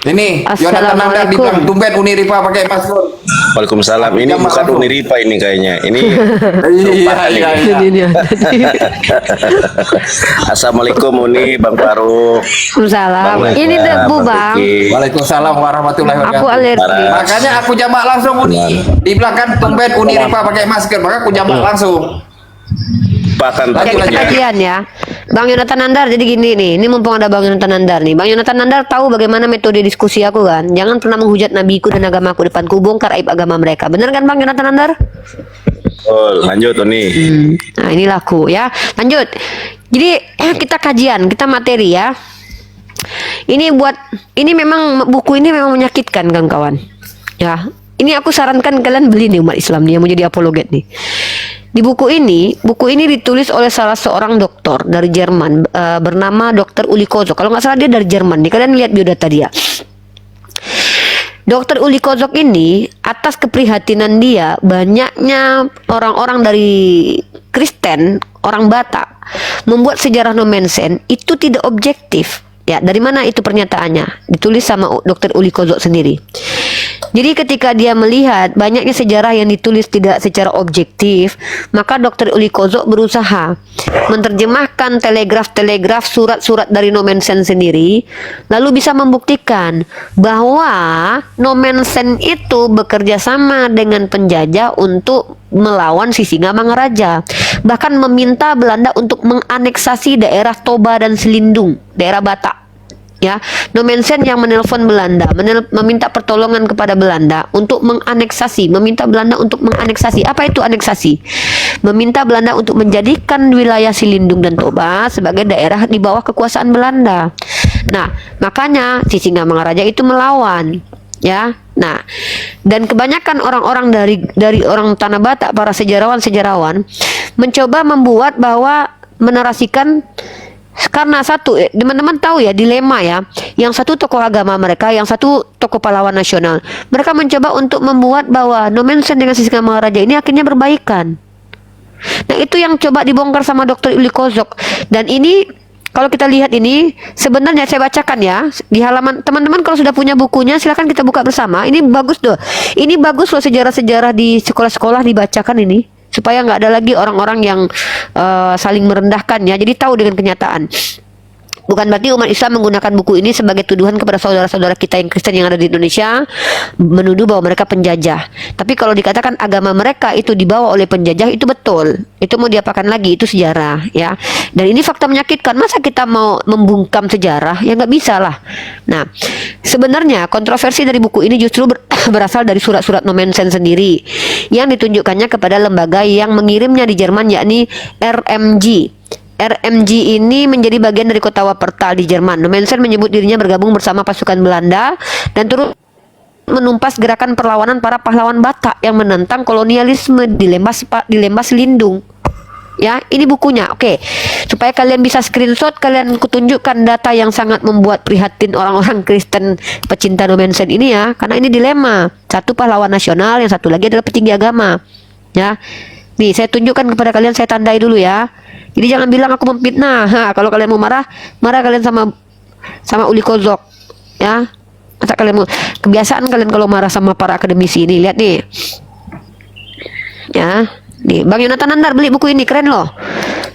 Ini Yonatan Nandar dibilang tumben Unirifa pakai masker. Waalaikumsalam. Ini bukan Unirifa ini kayaknya. Ini Iya. Assalamualaikum Uni, Bang Farouk. Salam. Bang Ini Leka, debu Bang bang. Riki. Waalaikumsalam warahmatullahi Aku wabarakatuh. alergi. Makanya aku jamak langsung Uni. Dibilang kan tumben Unirifa pakai masker, maka aku jamak langsung. Bahkan Jadi kajian ya. Bang Yonatan Nandar, jadi gini nih. Ini mumpung ada Bang Yonatan Nandar nih. Bang Yonatan Nandar tahu bagaimana metode diskusi aku kan. Jangan pernah menghujat nabiku dan agamaku depanku, bongkar aib agama mereka. Bener kan Bang Yonatan Nandar? lanjut Uni. Nah inilah aku ya. Lanjut. Jadi kita kajian, kita materi ya. Ini memang buku ini memang menyakitkan kawan-kawan. Ya, ini aku sarankan kalian beli nih umat Islam nih yang mau jadi apologet nih. Di buku ini ditulis oleh salah seorang dokter dari Jerman bernama Dr. Uli Kozok. Kalau nggak salah dia dari Jerman nih. Kalian lihat biodata dia. Dr. Uli Kozok ini atas keprihatinan dia banyaknya orang-orang dari Kristen, orang Batak membuat sejarah Nomensen itu tidak objektif. Ya, dari mana itu pernyataannya? Ditulis sama Dr. Uli Kozok sendiri. Jadi ketika dia melihat banyaknya sejarah yang ditulis tidak secara objektif, maka Dr. Uli Kozok berusaha menerjemahkan telegraf-telegraf surat-surat dari Nomensen sendiri, lalu bisa membuktikan bahwa Nomensen itu bekerja sama dengan penjajah untuk melawan Sisingamangaraja, bahkan meminta Belanda untuk menganeksasi daerah Toba dan Selindung, daerah Batak. Ya, Nomensen yang menelpon Belanda, meminta pertolongan kepada Belanda untuk menganeksasi, meminta Belanda untuk menganeksasi. Apa itu aneksasi? Meminta Belanda untuk menjadikan wilayah Selindung dan Toba sebagai daerah di bawah kekuasaan Belanda. Nah, makanya Sisingamangaraja itu melawan. Ya, nah, dan kebanyakan orang-orang dari orang Tanah Batak, para sejarawan mencoba membuat bahwa menarasikan. Karena satu, teman-teman tahu ya dilema ya, yang satu tokoh agama mereka, yang satu tokoh pahlawan nasional. Mereka mencoba untuk membuat bahwa Nomensen dengan Sisingamangaraja ini akhirnya berbaikan. Nah, itu yang coba dibongkar sama Dr. Uli Kozok. Dan ini kalau kita lihat ini sebenarnya saya bacakan ya di halaman, teman-teman kalau sudah punya bukunya silakan kita buka bersama. Ini bagus loh. Ini bagus loh, sejarah-sejarah di sekolah-sekolah dibacakan ini, supaya nggak ada lagi orang-orang yang saling merendahkan ya. Jadi tahu dengan kenyataan. Bukan berarti umat Islam menggunakan buku ini sebagai tuduhan kepada saudara-saudara kita yang Kristen yang ada di Indonesia, menuduh bahwa mereka penjajah. Tapi kalau dikatakan agama mereka itu dibawa oleh penjajah, itu betul. Itu mau diapakan lagi, itu sejarah ya. Dan ini fakta menyakitkan. Masa kita mau membungkam sejarah? Ya nggak bisa lah. Nah, sebenarnya kontroversi dari buku ini justru berasal dari surat-surat Nomensen sendiri yang ditunjukkannya kepada lembaga yang mengirimnya di Jerman, yakni RMG. RMG ini menjadi bagian dari kota Wuppertal di Jerman. Nomensen menyebut dirinya bergabung bersama pasukan Belanda dan turut menumpas gerakan perlawanan para pahlawan Batak yang menentang kolonialisme di Lembah Selindung. Ya, ini bukunya. Oke. Supaya kalian bisa screenshot, kalian kutunjukkan data yang sangat membuat prihatin orang-orang Kristen pecinta Nomensen ini ya, karena ini dilema. Satu pahlawan nasional, yang satu lagi adalah petinggi agama. Ya. Nih, saya tunjukkan kepada kalian, saya tandai dulu ya. Jadi jangan bilang aku memfitnah. Kalau kalian mau marah kalian sama Uli Kozok. Ya. Masa kalian mau, kebiasaan kalian kalau marah sama para akademisi ini. Lihat nih. Ya. Nih, Bang Yonatan Nandar beli buku ini, keren loh.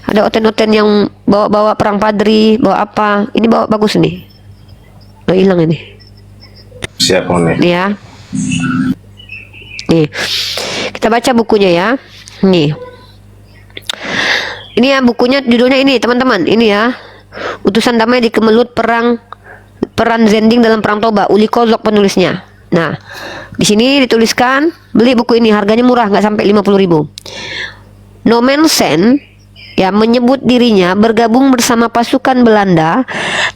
Ada oten-oten yang bawa perang padri, bawa apa. Ini bawa bagus nih. Loh, hilang ini. Siap, Oni. Nih ya. Nih. Kita baca bukunya ya. Nih. Ini ya bukunya, judulnya ini teman-teman. Ini ya. Utusan Damai di Kemelut Peran Zending dalam Perang Toba. Uli Kozok penulisnya. Nah, di sini dituliskan beli buku ini, harganya murah, nggak sampai 50.000. Nomensen ya menyebut dirinya bergabung bersama pasukan Belanda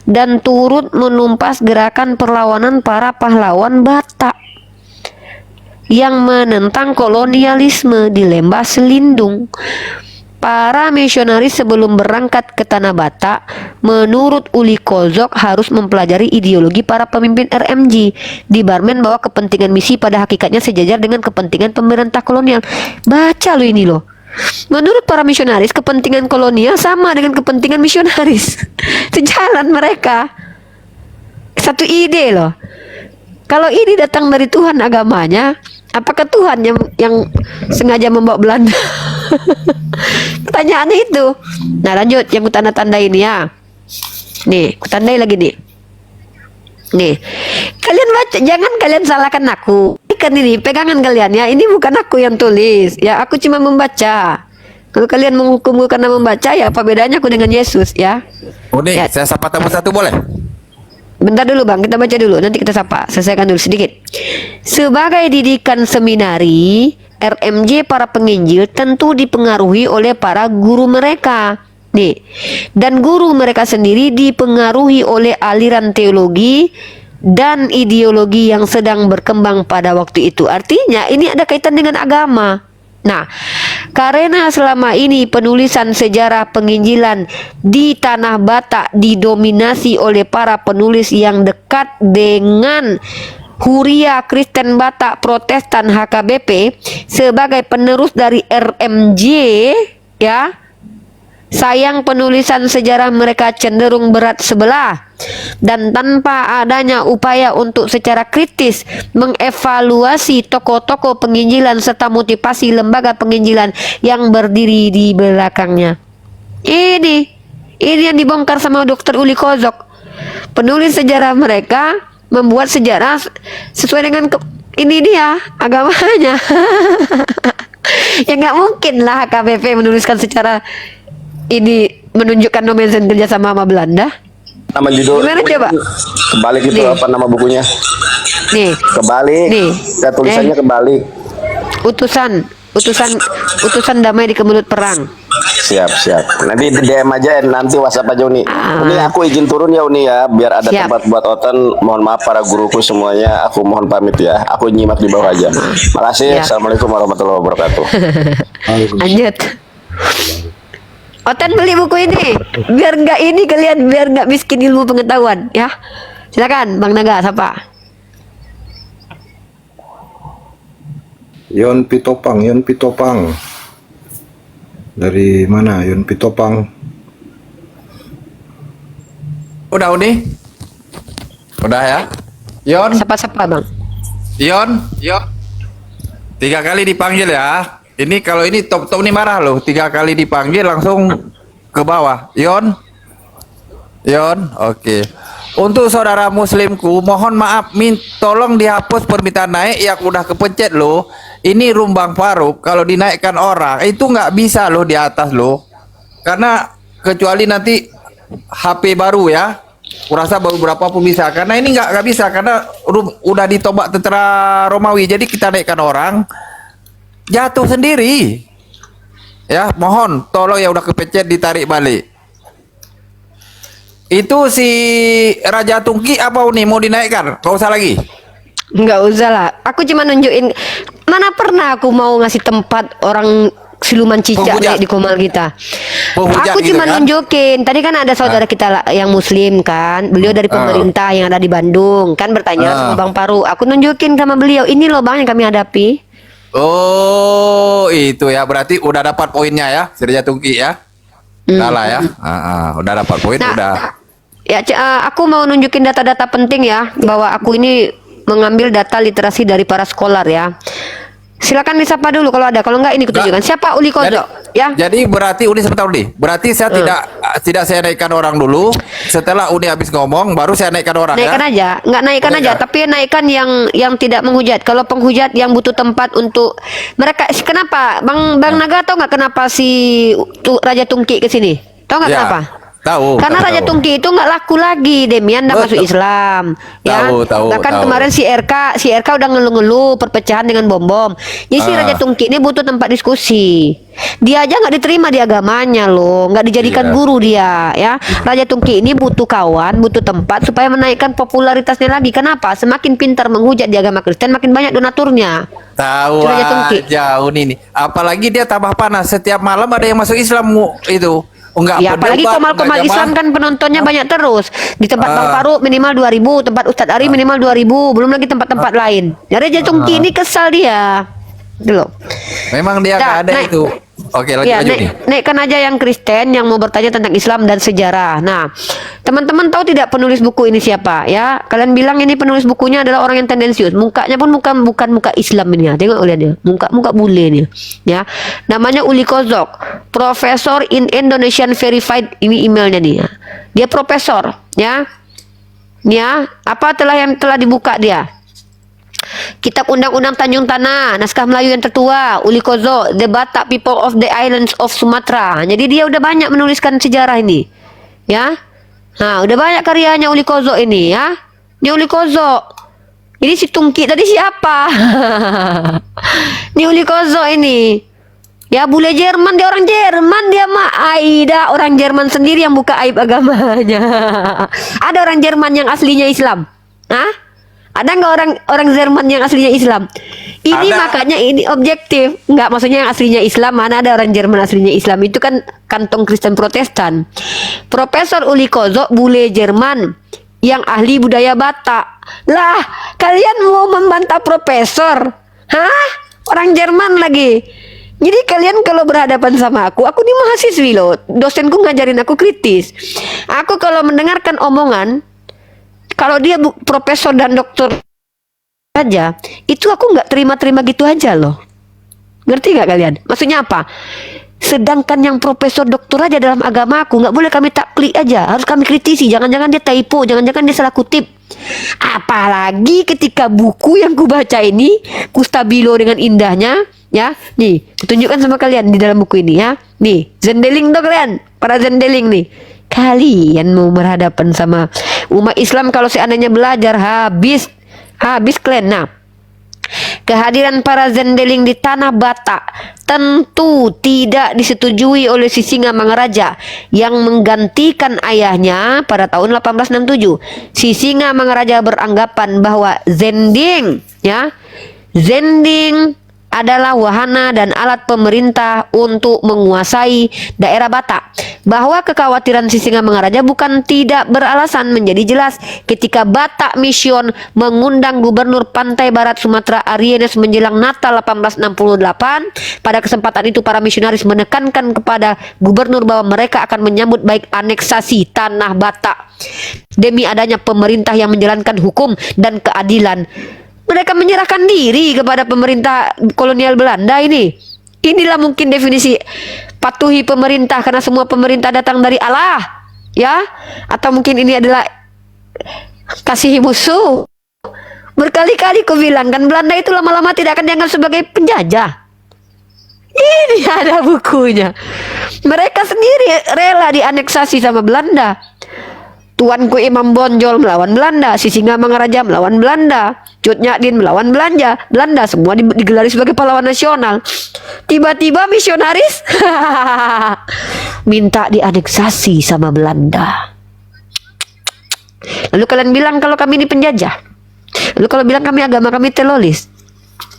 dan turut menumpas gerakan perlawanan para pahlawan Batak yang menentang kolonialisme di Lembah Selindung. Para misionaris sebelum berangkat ke Tanah Batak, menurut Uli Kozok harus mempelajari ideologi para pemimpin RMG. Dibarmen bahwa kepentingan misi pada hakikatnya sejajar dengan kepentingan pemerintah kolonial. Baca lo ini loh. Menurut para misionaris, kepentingan kolonial sama dengan kepentingan misionaris. Sejalan mereka. Satu ide loh. Kalau ini datang dari Tuhan agamanya, apakah Tuhan yang sengaja membawa Belanda? Pertanyaannya itu. Nah, lanjut yang kutanda-tandai ini ya. Nih, kutandai lagi nih. Nih, kalian baca, jangan kalian salahkan aku. Kan ini pegangan kalian ya. Ini bukan aku yang tulis. Ya, aku cuma membaca. Kalau kalian menghukumku karena membaca, ya apa bedanya aku dengan Yesus ya? Nih, ya. saya sapa tamu satu boleh? Bentar dulu Bang, kita baca dulu, nanti kita sapa. Selesaikan dulu sedikit. Sebagai didikan seminari, RMJ para penginjil tentu dipengaruhi oleh para guru mereka. Nih, dan guru mereka sendiri dipengaruhi oleh aliran teologi dan ideologi yang sedang berkembang pada waktu itu. Artinya ini ada kaitan dengan agama. Nah, karena selama ini penulisan sejarah penginjilan di Tanah Batak didominasi oleh para penulis yang dekat dengan Huria Kristen Batak Protestan HKBP sebagai penerus dari RMJ, ya. Sayang penulisan sejarah mereka cenderung berat sebelah dan tanpa adanya upaya untuk secara kritis mengevaluasi tokoh-tokoh penginjilan serta motivasi lembaga penginjilan yang berdiri di belakangnya. Ini yang dibongkar sama Dr. Uli Kozok. Penulis sejarah mereka membuat sejarah sesuai dengan ini dia agamanya. Ya nggak mungkin lah HKBP menuliskan secara ini menunjukkan nomensen kerjasama sama Belanda. Nama judul Gimana coba? Kebalik itu Nih. apa nama bukunya? Nih, Kebalik. Nih. Ya, tulisannya kebalik. utusan damai di kemelut perang. Siap. Nanti di DM aja, nanti WhatsApp aja Uni. Uni aku izin turun ya Uni ya, biar ada Siap. tempat buat oten. Mohon maaf para guruku semuanya, aku mohon pamit ya. Aku nyimak di bawah aja. Makasih. Ya. Assalamualaikum warahmatullahi wabarakatuh. Lanjut. Oten beli buku ini biar nggak ini kalian biar nggak miskin ilmu pengetahuan ya. Silakan Bang Naga siapa? Yon Pitopang. Dari mana Yon Pitopang? Udah Uni? Udah ya? Yon, Siapa Bang? Yon. 3 kali dipanggil ya. Ini kalau ini top nih marah loh. 3 kali dipanggil langsung ke bawah. Yon, oke. Untuk saudara muslimku, mohon maaf, tolong dihapus permintaan naik yang udah kepencet loh. Ini Rumbang Faruk, kalau dinaikkan orang itu nggak bisa loh di atas loh. Karena kecuali nanti HP baru ya. Kurasa baru berapa pun bisa. Karena ini nggak bisa karena udah ditobak tentara Romawi. Jadi kita naikkan orang jatuh sendiri. Ya, mohon tolong ya udah kepencet ditarik balik. Itu si Raja Tungki apa nih mau dinaikkan? Gak usah lagi. Nggak usah lah. Aku cuma nunjukin mana pernah aku mau ngasih tempat orang siluman cicak Penghujat. naik di komal kita. Penghujat Aku gitu cuma kan? nunjukin. Tadi kan ada saudara kita yang muslim kan. Beliau dari pemerintah yang ada di Bandung kan bertanya sama Bang Paru. Aku nunjukin sama beliau ini loh Bang yang kami hadapi. Oh, itu ya berarti udah dapat poinnya ya, si Raja Tungki ya. Salah ya. Udah dapat poin Nah, udah. Ya, aku mau nunjukin data-data penting ya bahwa aku ini mengambil data literasi dari para scholar ya. Silakan disapa dulu kalau ada. Kalau enggak ini kutunjukkan. Siapa Uli Kozo? Ya. Jadi berarti Uni sebentar Uni. Berarti saya tidak saya naikkan orang dulu. Setelah Uni habis ngomong baru saya naikkan orang Naikkan ya. aja, nggak naikkan Boleh aja, nggak? tapi naikkan yang tidak menghujat. Kalau penghujat yang butuh tempat untuk mereka, kenapa Bang Naga tahu nggak kenapa si Raja Tungki ke sini? Tahu nggak Ya, kenapa? tahu. Karena tahu. Raja Tungki itu nggak laku lagi, Demian udah masuk Betul. Islam, ya. Tahu, Bahkan tahu. kemarin si RK udah ngeluh-ngeluh perpecahan dengan bom-bom. Jadi si Raja Tungki ini butuh tempat diskusi. Dia aja nggak diterima di agamanya loh, nggak dijadikan Iya. guru dia, ya. Raja Tungki ini butuh kawan, butuh tempat supaya menaikkan popularitasnya lagi. Kenapa? Semakin pintar menghujat di agama Kristen, makin banyak donaturnya. Tahu Raja Tungki. aja Uni nih. Apalagi dia tambah panas. Setiap malam ada yang masuk Islam itu. Enggak Ya apalagi komal-komal Islam kan penontonnya banyak terus. Di tempat Bang Faruk minimal 2000, tempat Ustadz Ari minimal 2000, belum lagi tempat-tempat lain. Jadi Raja Tungki ini kesal dia. Gitu loh. Memang dia Nah, nggak ada naik. itu. Oke, lanjut Ya, nih. naikkan aja yang Kristen yang mau bertanya tentang Islam dan sejarah. Nah, teman-teman tahu tidak penulis buku ini siapa? Ya, kalian bilang ini penulis bukunya adalah orang yang tendensius. Mukanya pun bukan muka Islam ini ya. Tengok lihat dia, muka bule nih. Ya, namanya Uli Kozok, Profesor in Indonesian Verified. Ini emailnya nih ya. Dia profesor, ya. Ya, apa yang telah dibuka dia? Kitab Undang-Undang Tanjung Tanah, Naskah Melayu yang tertua, Uli Kozo, The Batak People of the Islands of Sumatra. Jadi dia udah banyak menuliskan sejarah ini, ya. Nah, udah banyak karyanya Uli Kozo ini, ya. Ini Uli Kozo. Ini si Tungki tadi siapa? Ini Uli Kozo ini. Ya bule Jerman, dia orang Jerman, dia mah Aida orang Jerman sendiri yang buka aib agamanya. Ada orang Jerman yang aslinya Islam? Hah? Ada nggak orang Jerman yang aslinya Islam? Ini Ada. makanya ini objektif. Nggak, maksudnya yang aslinya Islam, mana ada orang Jerman aslinya Islam? Itu kan kantong Kristen Protestan. Profesor Uli Kozo bule Jerman yang ahli budaya Batak. Lah, kalian mau membantah profesor? Hah? Orang Jerman lagi. Jadi kalian kalau berhadapan sama aku ini mahasiswi loh. Dosenku ngajarin aku kritis. Aku kalau mendengarkan omongan, kalau dia profesor dan dokter aja, itu aku nggak terima-terima gitu aja loh. Ngerti nggak kalian? Maksudnya apa? Sedangkan yang profesor dokter aja dalam agama aku nggak boleh kami taklid aja, harus kami kritisi. Jangan-jangan dia typo, jangan-jangan dia salah kutip. Apalagi ketika buku yang ku baca ini kustabilo dengan indahnya, ya. Nih, kutunjukkan sama kalian di dalam buku ini ya. Nih, Zendeling tuh kalian, para Zendeling nih. Kalian mau berhadapan sama umat Islam kalau seandainya belajar habis kalian. Nah, kehadiran para Zendeling di tanah Batak tentu tidak disetujui oleh Sisingamangaraja yang menggantikan ayahnya pada tahun 1867. Sisingamangaraja beranggapan bahwa Zending adalah wahana dan alat pemerintah untuk menguasai daerah Batak. Bahwa kekhawatiran Sisingamangaraja bukan tidak beralasan menjadi jelas ketika Batak Mission mengundang Gubernur Pantai Barat Sumatera Arienes menjelang Natal 1868. Pada kesempatan itu para misionaris menekankan kepada gubernur bahwa mereka akan menyambut baik aneksasi tanah Batak demi adanya pemerintah yang menjalankan hukum dan keadilan. Mereka menyerahkan diri kepada pemerintah kolonial Belanda ini. Inilah mungkin definisi patuhi pemerintah, karena semua pemerintah datang dari Allah, ya? Atau mungkin ini adalah kasihi musuh. Berkali-kali ku bilang kan, Belanda itu lama-lama tidak akan dianggap sebagai penjajah. Ini ada bukunya. Mereka sendiri rela dianeksasi sama Belanda. Tuanku Imam Bonjol melawan Belanda, Sisingamangaraja melawan Belanda, Cut Nyak melawan Belanda, semua digelari sebagai pahlawan nasional. Tiba-tiba misionaris minta dianeksasi sama Belanda. Lalu kalian bilang kalau kami ini penjajah. Lalu kalau bilang agama kami teroris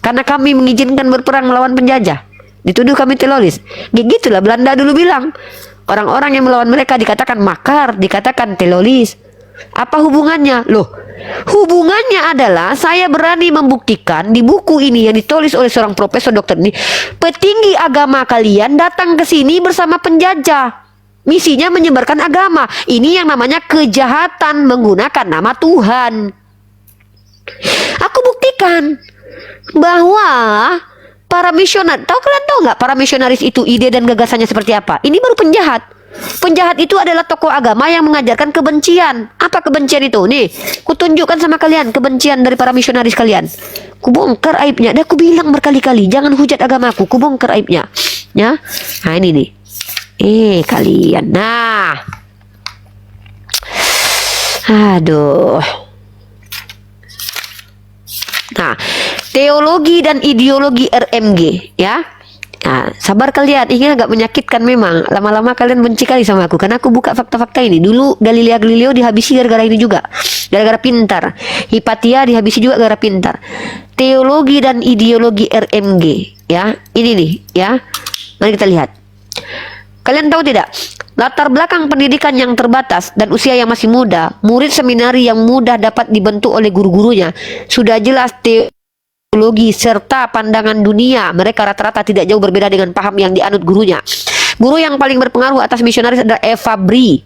karena kami mengizinkan berperang melawan penjajah. Dituduh kami teroris. Gitulah Belanda dulu bilang. Orang-orang yang melawan mereka dikatakan makar, dikatakan teroris. Apa hubungannya? Loh, hubungannya adalah saya berani membuktikan di buku ini yang ditulis oleh seorang profesor dokter ini, petinggi agama kalian datang ke sini bersama penjajah. Misinya menyebarkan agama. Ini yang namanya kejahatan menggunakan nama Tuhan. Aku buktikan bahwa para misionaris, kalian tahu nggak para misionaris itu ide dan gagasannya seperti apa? Ini baru penjahat. Penjahat itu adalah tokoh agama yang mengajarkan kebencian. Apa kebencian itu? Nih, kutunjukkan sama kalian kebencian dari para misionaris kalian. Kubongkar aibnya. Dah aku bilang berkali-kali, jangan hujat agamaku. Kubongkar aibnya. Ya, nah ini nih. Kalian. Nah, aduh. Nah, teologi dan ideologi RMG, ya. Nah, sabar kalian, ini agak menyakitkan memang. Lama-lama kalian benci kali sama aku, karena aku buka fakta-fakta ini. Dulu Galileo dihabisi gara-gara ini juga, gara-gara pintar. Hipatia dihabisi juga gara-gara pintar. Teologi dan ideologi RMG, ya. Ini nih, ya. Mari kita lihat. Kalian tahu tidak? Latar belakang pendidikan yang terbatas dan usia yang masih muda, murid seminari yang mudah dapat dibentuk oleh guru-gurunya, sudah jelas teologi serta pandangan dunia mereka rata-rata tidak jauh berbeda dengan paham yang dianut gurunya. Guru yang paling berpengaruh atas misionaris adalah E. Fabri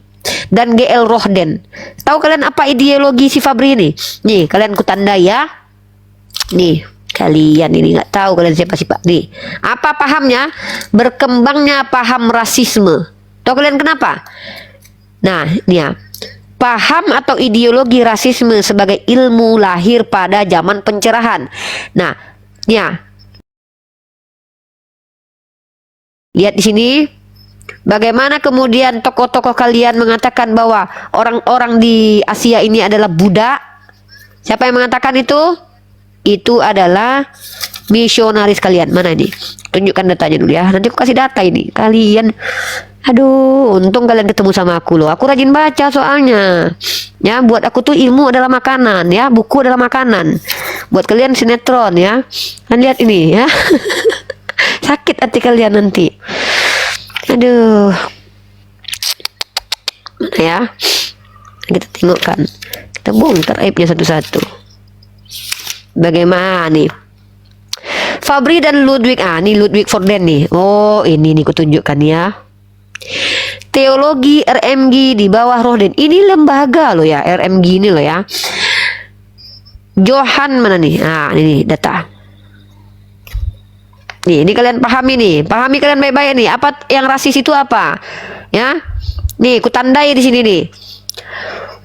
dan G.L. Rohden. Tahu kalian apa ideologi si Fabri ini? Nih, kalian kutandai ya. Nih, kalian ini nggak tahu kalian siapa sih Pak? Nih, apa pahamnya? Berkembangnya paham rasisme. Tahu kalian kenapa? Nah, nih ya. Paham atau ideologi rasisme sebagai ilmu lahir pada zaman pencerahan. Nah, ya. Lihat di sini. Bagaimana kemudian tokoh-tokoh kalian mengatakan bahwa orang-orang di Asia ini adalah budak? Siapa yang mengatakan itu? Itu adalah Misionaris kalian mana ini? Tunjukkan datanya dulu ya. Nanti aku kasih data ini. Kalian, aduh, untung kalian ketemu sama aku loh. Aku rajin baca soalnya. Ya, buat aku tuh ilmu adalah makanan ya, buku adalah makanan. Buat kalian sinetron ya. Kan lihat ini ya. Sakit hati kalian nanti. Aduh. Mana ya? Kita tengok kan. Kita bongkar aibnya satu-satu. Bagaimana nih? Fabri dan Ludwig, ini Ludwig Forden nih. Oh, ini nih kutunjukkan ya. Teologi RMG di bawah Rohden. Ini lembaga loh ya, RMG ini loh ya. Johan mana nih? Nah, ini data. Nih, ini kalian pahami nih. Pahami kalian baik-baik nih. Apa yang rasis itu apa? Ya. Nih, kutandai di sini nih.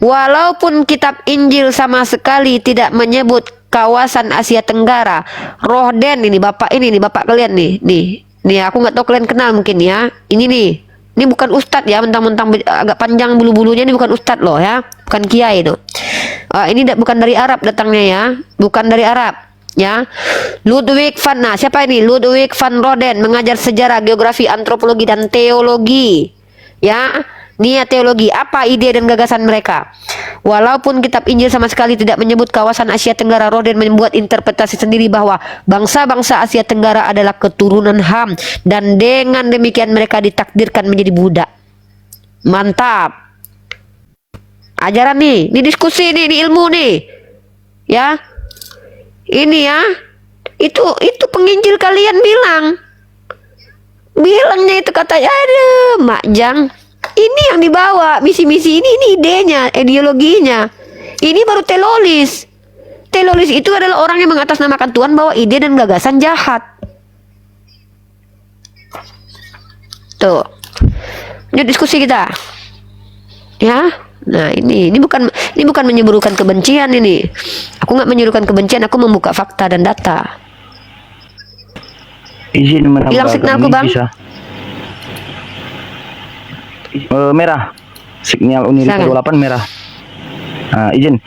Walaupun kitab Injil sama sekali tidak menyebut kawasan Asia Tenggara, Rohden ini bapak ini nih, bapak kalian nih, nih aku nggak tahu kalian kenal mungkin ya. Ini nih, ini bukan ustadz ya, mentang-mentang agak panjang bulu-bulunya, ini bukan ustadz loh ya, bukan kiai tuh. Ini bukan dari Arab datangnya ya, bukan dari Arab ya. Ludwig van, nah siapa ini? Ludwig van Roden, mengajar sejarah, geografi, antropologi dan teologi ya. Niat teologi, apa ide dan gagasan mereka? Walaupun kitab Injil sama sekali tidak menyebut kawasan Asia Tenggara, Roden membuat interpretasi sendiri bahwa bangsa-bangsa Asia Tenggara adalah keturunan Ham dan dengan demikian mereka ditakdirkan menjadi budak. Mantap. Ajaran nih, ini diskusi nih, ini ilmu nih. Ya. Ini ya. Itu penginjil kalian bilang. Bilangnya itu katanya, aduh, Mak Jang. Ini yang dibawa, misi-misi ini idenya, ideologinya. Ini baru telolis. Telolis itu adalah orang yang mengatasnamakan Tuhan bawa ide dan gagasan jahat. Tuh. Lanjut diskusi kita. Ya. Nah, ini bukan menyuruhkan kebencian ini. Aku nggak menyuruhkan kebencian, aku membuka fakta dan data. Izin menambahkan. Hilang signalku, Bang. Bisa. Merah, sinyal Uniri 28 merah. Nah, izin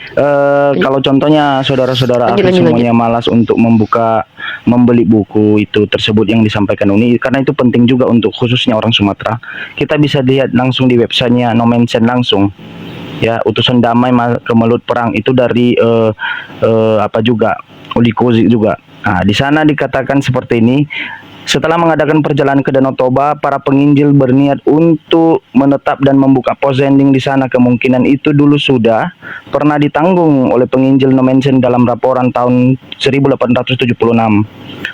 kalau contohnya saudara-saudara aku semuanya malas untuk membeli buku itu tersebut yang disampaikan Uni, karena itu penting juga untuk khususnya orang Sumatera. Kita bisa lihat langsung di websitenya No Mention langsung ya, utusan damai kemelut perang itu dari apa juga Uli Kozi juga. Nah, di sana dikatakan seperti ini. Setelah mengadakan perjalanan ke Danau Toba, para penginjil berniat untuk menetap dan membuka posending di sana. Kemungkinan itu dulu sudah pernah ditanggung oleh penginjil No Mention dalam laporan tahun 1876.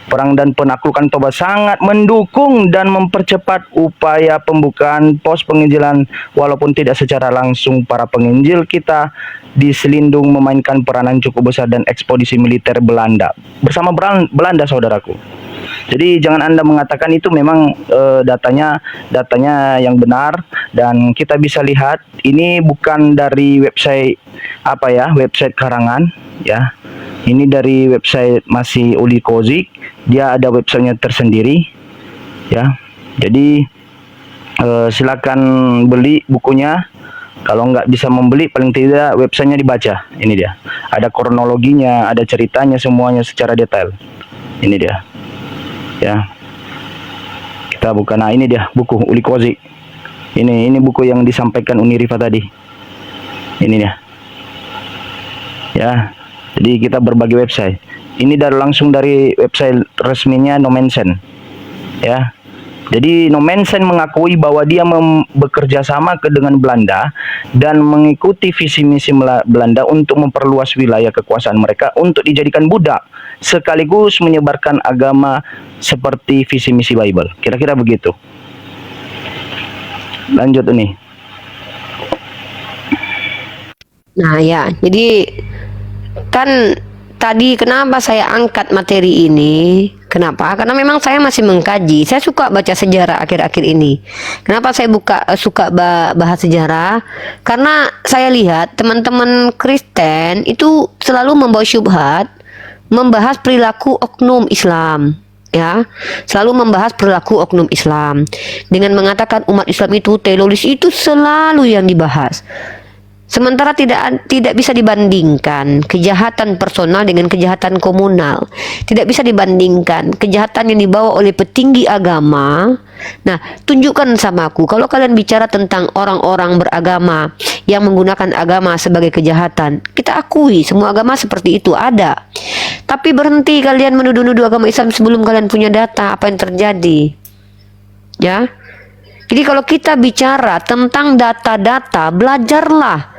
Perang dan penaklukan Toba sangat mendukung dan mempercepat upaya pembukaan pos penginjilan, walaupun tidak secara langsung. Para penginjil kita di Selindung memainkan peranan cukup besar dan ekspedisi militer Belanda bersama Belanda, saudaraku. Jadi jangan Anda mengatakan itu memang datanya yang benar, dan kita bisa lihat ini bukan dari website website karangan ya. Ini dari website masih Uli Kozik, dia ada websitenya tersendiri ya. Jadi silakan beli bukunya. Kalau nggak bisa membeli, paling tidak websitenya dibaca. Ini dia, ada kronologinya, ada ceritanya semuanya secara detail. Ini dia ya, kita buka. Nah, ini dia buku Uli Kozi. Ini buku yang disampaikan Uni Rifa tadi. Ini dia ya. Jadi kita berbagi website. Ini langsung dari website resminya No Mention ya. Jadi No Mention mengakui bahwa dia bekerja sama dengan Belanda dan mengikuti visi misi Belanda untuk memperluas wilayah kekuasaan mereka untuk dijadikan budak, sekaligus menyebarkan agama seperti visi misi Bible. Kira-kira begitu. Lanjut ini. Nah ya, jadi kan tadi kenapa saya angkat materi ini? Kenapa? Karena memang saya masih mengkaji. Saya suka baca sejarah akhir-akhir ini. Kenapa saya suka bahas sejarah? Karena saya lihat teman-teman Kristen itu selalu membawa syubhat, membahas perilaku oknum Islam. Ya, selalu membahas perilaku oknum Islam dengan mengatakan umat Islam itu teroris, itu selalu yang dibahas. Sementara tidak bisa dibandingkan kejahatan personal dengan kejahatan komunal. Tidak bisa dibandingkan kejahatan yang dibawa oleh petinggi agama. Nah, tunjukkan sama aku kalau kalian bicara tentang orang-orang beragama yang menggunakan agama sebagai kejahatan. Kita akui semua agama seperti itu ada. Tapi berhenti kalian menuduh-nuduh agama Islam sebelum kalian punya data apa yang terjadi. Ya. Jadi kalau kita bicara tentang data-data, belajarlah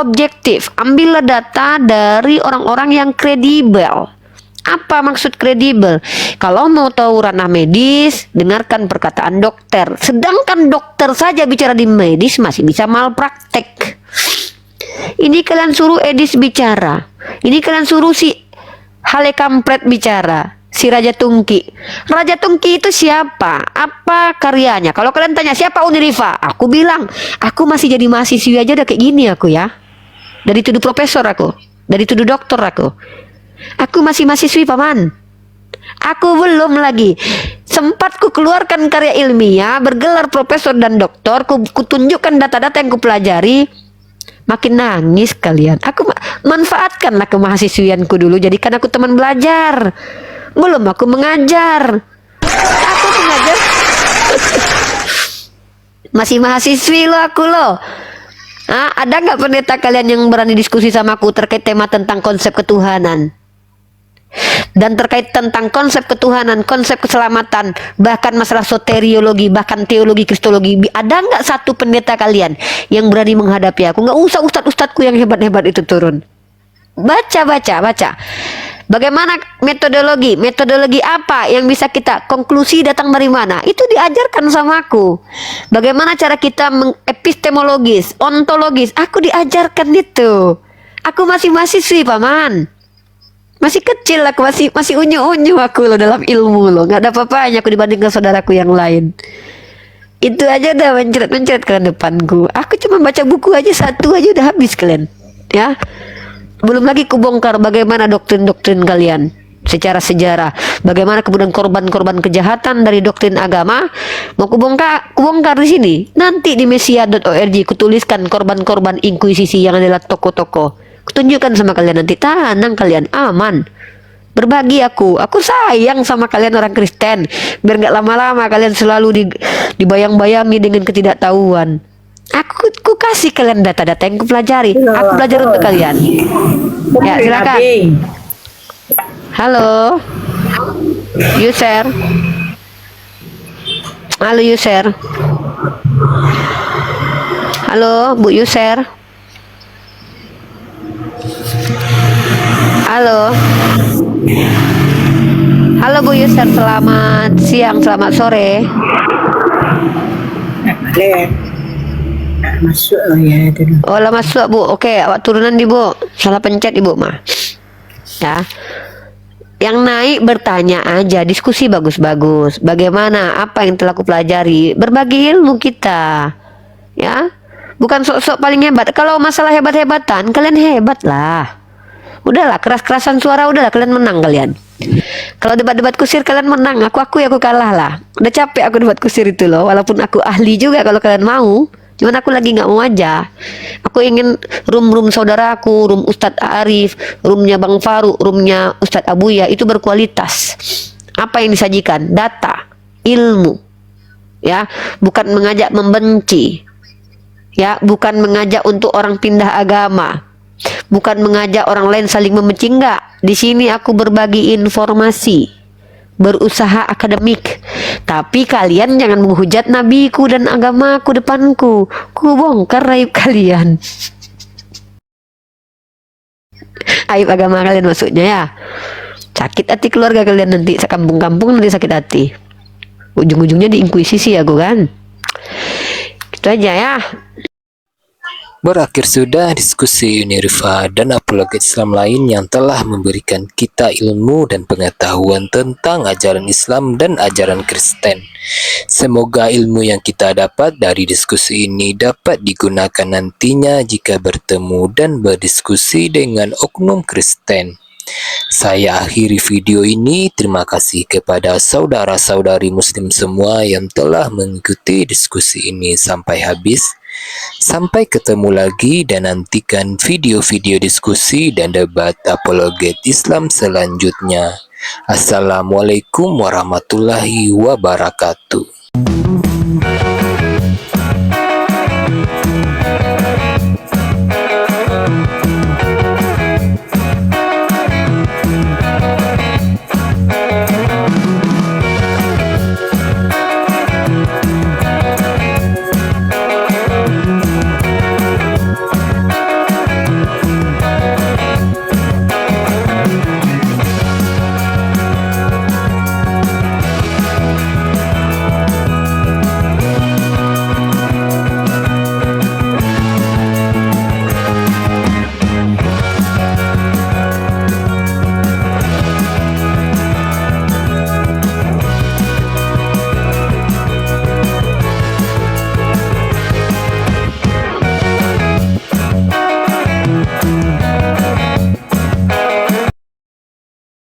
objektif, ambillah data dari orang-orang yang kredibel. Apa maksud kredibel? Kalau mau tahu ranah medis, dengarkan perkataan dokter. Sedangkan dokter saja bicara di medis masih bisa malpraktek. Ini kalian suruh Edis bicara. Ini kalian suruh si Hale Kampret bicara. Si Raja Tungki. Raja Tungki itu siapa? Apa karyanya? Kalau kalian tanya siapa Unirifa, aku bilang, aku masih jadi mahasiswi aja udah kayak gini aku ya. Dari tuduh profesor aku, dari tuduh dokter aku. Aku masih mahasiswi paman. Aku belum lagi sempat ku keluarkan karya ilmiah, bergelar profesor dan doktor, ku tunjukkan data-data yang ku pelajari. Makin nangis kalian. Aku manfaatkanlah kemahasiswianku dulu, jadikan aku teman belajar. Belum aku mengajar. Aku mengajar. Masih mahasiswi lo aku lo. Ada nggak pendeta kalian yang berani diskusi sama aku terkait tema tentang konsep ketuhanan? Dan terkait tentang konsep ketuhanan, konsep keselamatan, bahkan masalah soteriologi, bahkan teologi kristologi, ada nggak satu pendeta kalian yang berani menghadapi aku? Nggak usah ustadz-ustadzku yang hebat-hebat itu turun. Baca. Bagaimana metodologi apa yang bisa kita konklusi datang dari mana? Itu diajarkan sama aku. Bagaimana cara kita epistemologis, ontologis, aku diajarkan itu. Aku masih mahasiswi paman. Masih kecil aku, masih unyu-unyu aku loh dalam ilmu loh. Nggak ada apa-apanya aku dibandingkan saudaraku yang lain. Itu aja udah mencret-mencret kalian depanku. Aku cuma baca buku aja satu aja udah habis kalian. Ya. Belum lagi kubongkar bagaimana doktrin-doktrin kalian secara sejarah. Bagaimana kemudian korban-korban kejahatan dari doktrin agama mau kubongkar di sini. Nanti di mesia.org kutuliskan korban-korban inkuisisi yang adalah tokoh-tokoh. Kutunjukkan sama kalian nanti, tenang kalian, aman. Berbagi aku sayang sama kalian orang Kristen. Biar nggak lama-lama kalian selalu dibayang-bayangi dengan ketidaktahuan. Aku kasih kalian data-data yang kupelajari. Aku belajar untuk kalian. Ya, silakan. Halo. User. Halo user. Halo, Bu user. Halo. Halo Bu user, selamat siang, selamat sore. Masuk ya dulu. Oh lah masuk Bu. Oke, awak turunan di Bu. Salah pencet Ibu mah. Ya. Yang naik bertanya aja, diskusi bagus-bagus. Bagaimana apa yang telah kupelajari, berbagi ilmu kita. Ya. Bukan sok-sok paling hebat. Kalau masalah hebat-hebatan, kalian hebat lah. Udahlah, keras-kerasan suara udahlah, kalian menang kalian. Kalau debat-debat kusir kalian menang, aku kalah lah. Udah capek aku debat kusir itu loh. Walaupun aku ahli juga kalau kalian mau. Cuman aku lagi nggak mau aja. Aku ingin room saudaraku, room Ustadz Arif, roomnya Bang Faru, roomnya Ustadz Abuya itu berkualitas. Apa yang disajikan? Data, ilmu, ya, bukan mengajak membenci, ya, bukan mengajak untuk orang pindah agama, bukan mengajak orang lain saling membenci. Enggak. Di sini aku berbagi informasi, berusaha akademik. Tapi kalian jangan menghujat nabiku dan agamaku depanku. Ku bongkar aib kalian. Aib agama kalian maksudnya ya. Sakit hati keluarga kalian nanti, sekampung-kampung nanti sakit hati. Ujung-ujungnya diinkuisisi aku kan. Itu aja ya. Berakhir sudah diskusi Unirifa dan apologet Islam lain yang telah memberikan kita ilmu dan pengetahuan tentang ajaran Islam dan ajaran Kristen. Semoga ilmu yang kita dapat dari diskusi ini dapat digunakan nantinya jika bertemu dan berdiskusi dengan oknum Kristen. Saya akhiri video ini. Terima kasih kepada saudara-saudari muslim semua yang telah mengikuti diskusi ini sampai habis. Sampai ketemu lagi dan nantikan video-video diskusi dan debat apologet Islam selanjutnya. Assalamualaikum warahmatullahi wabarakatuh.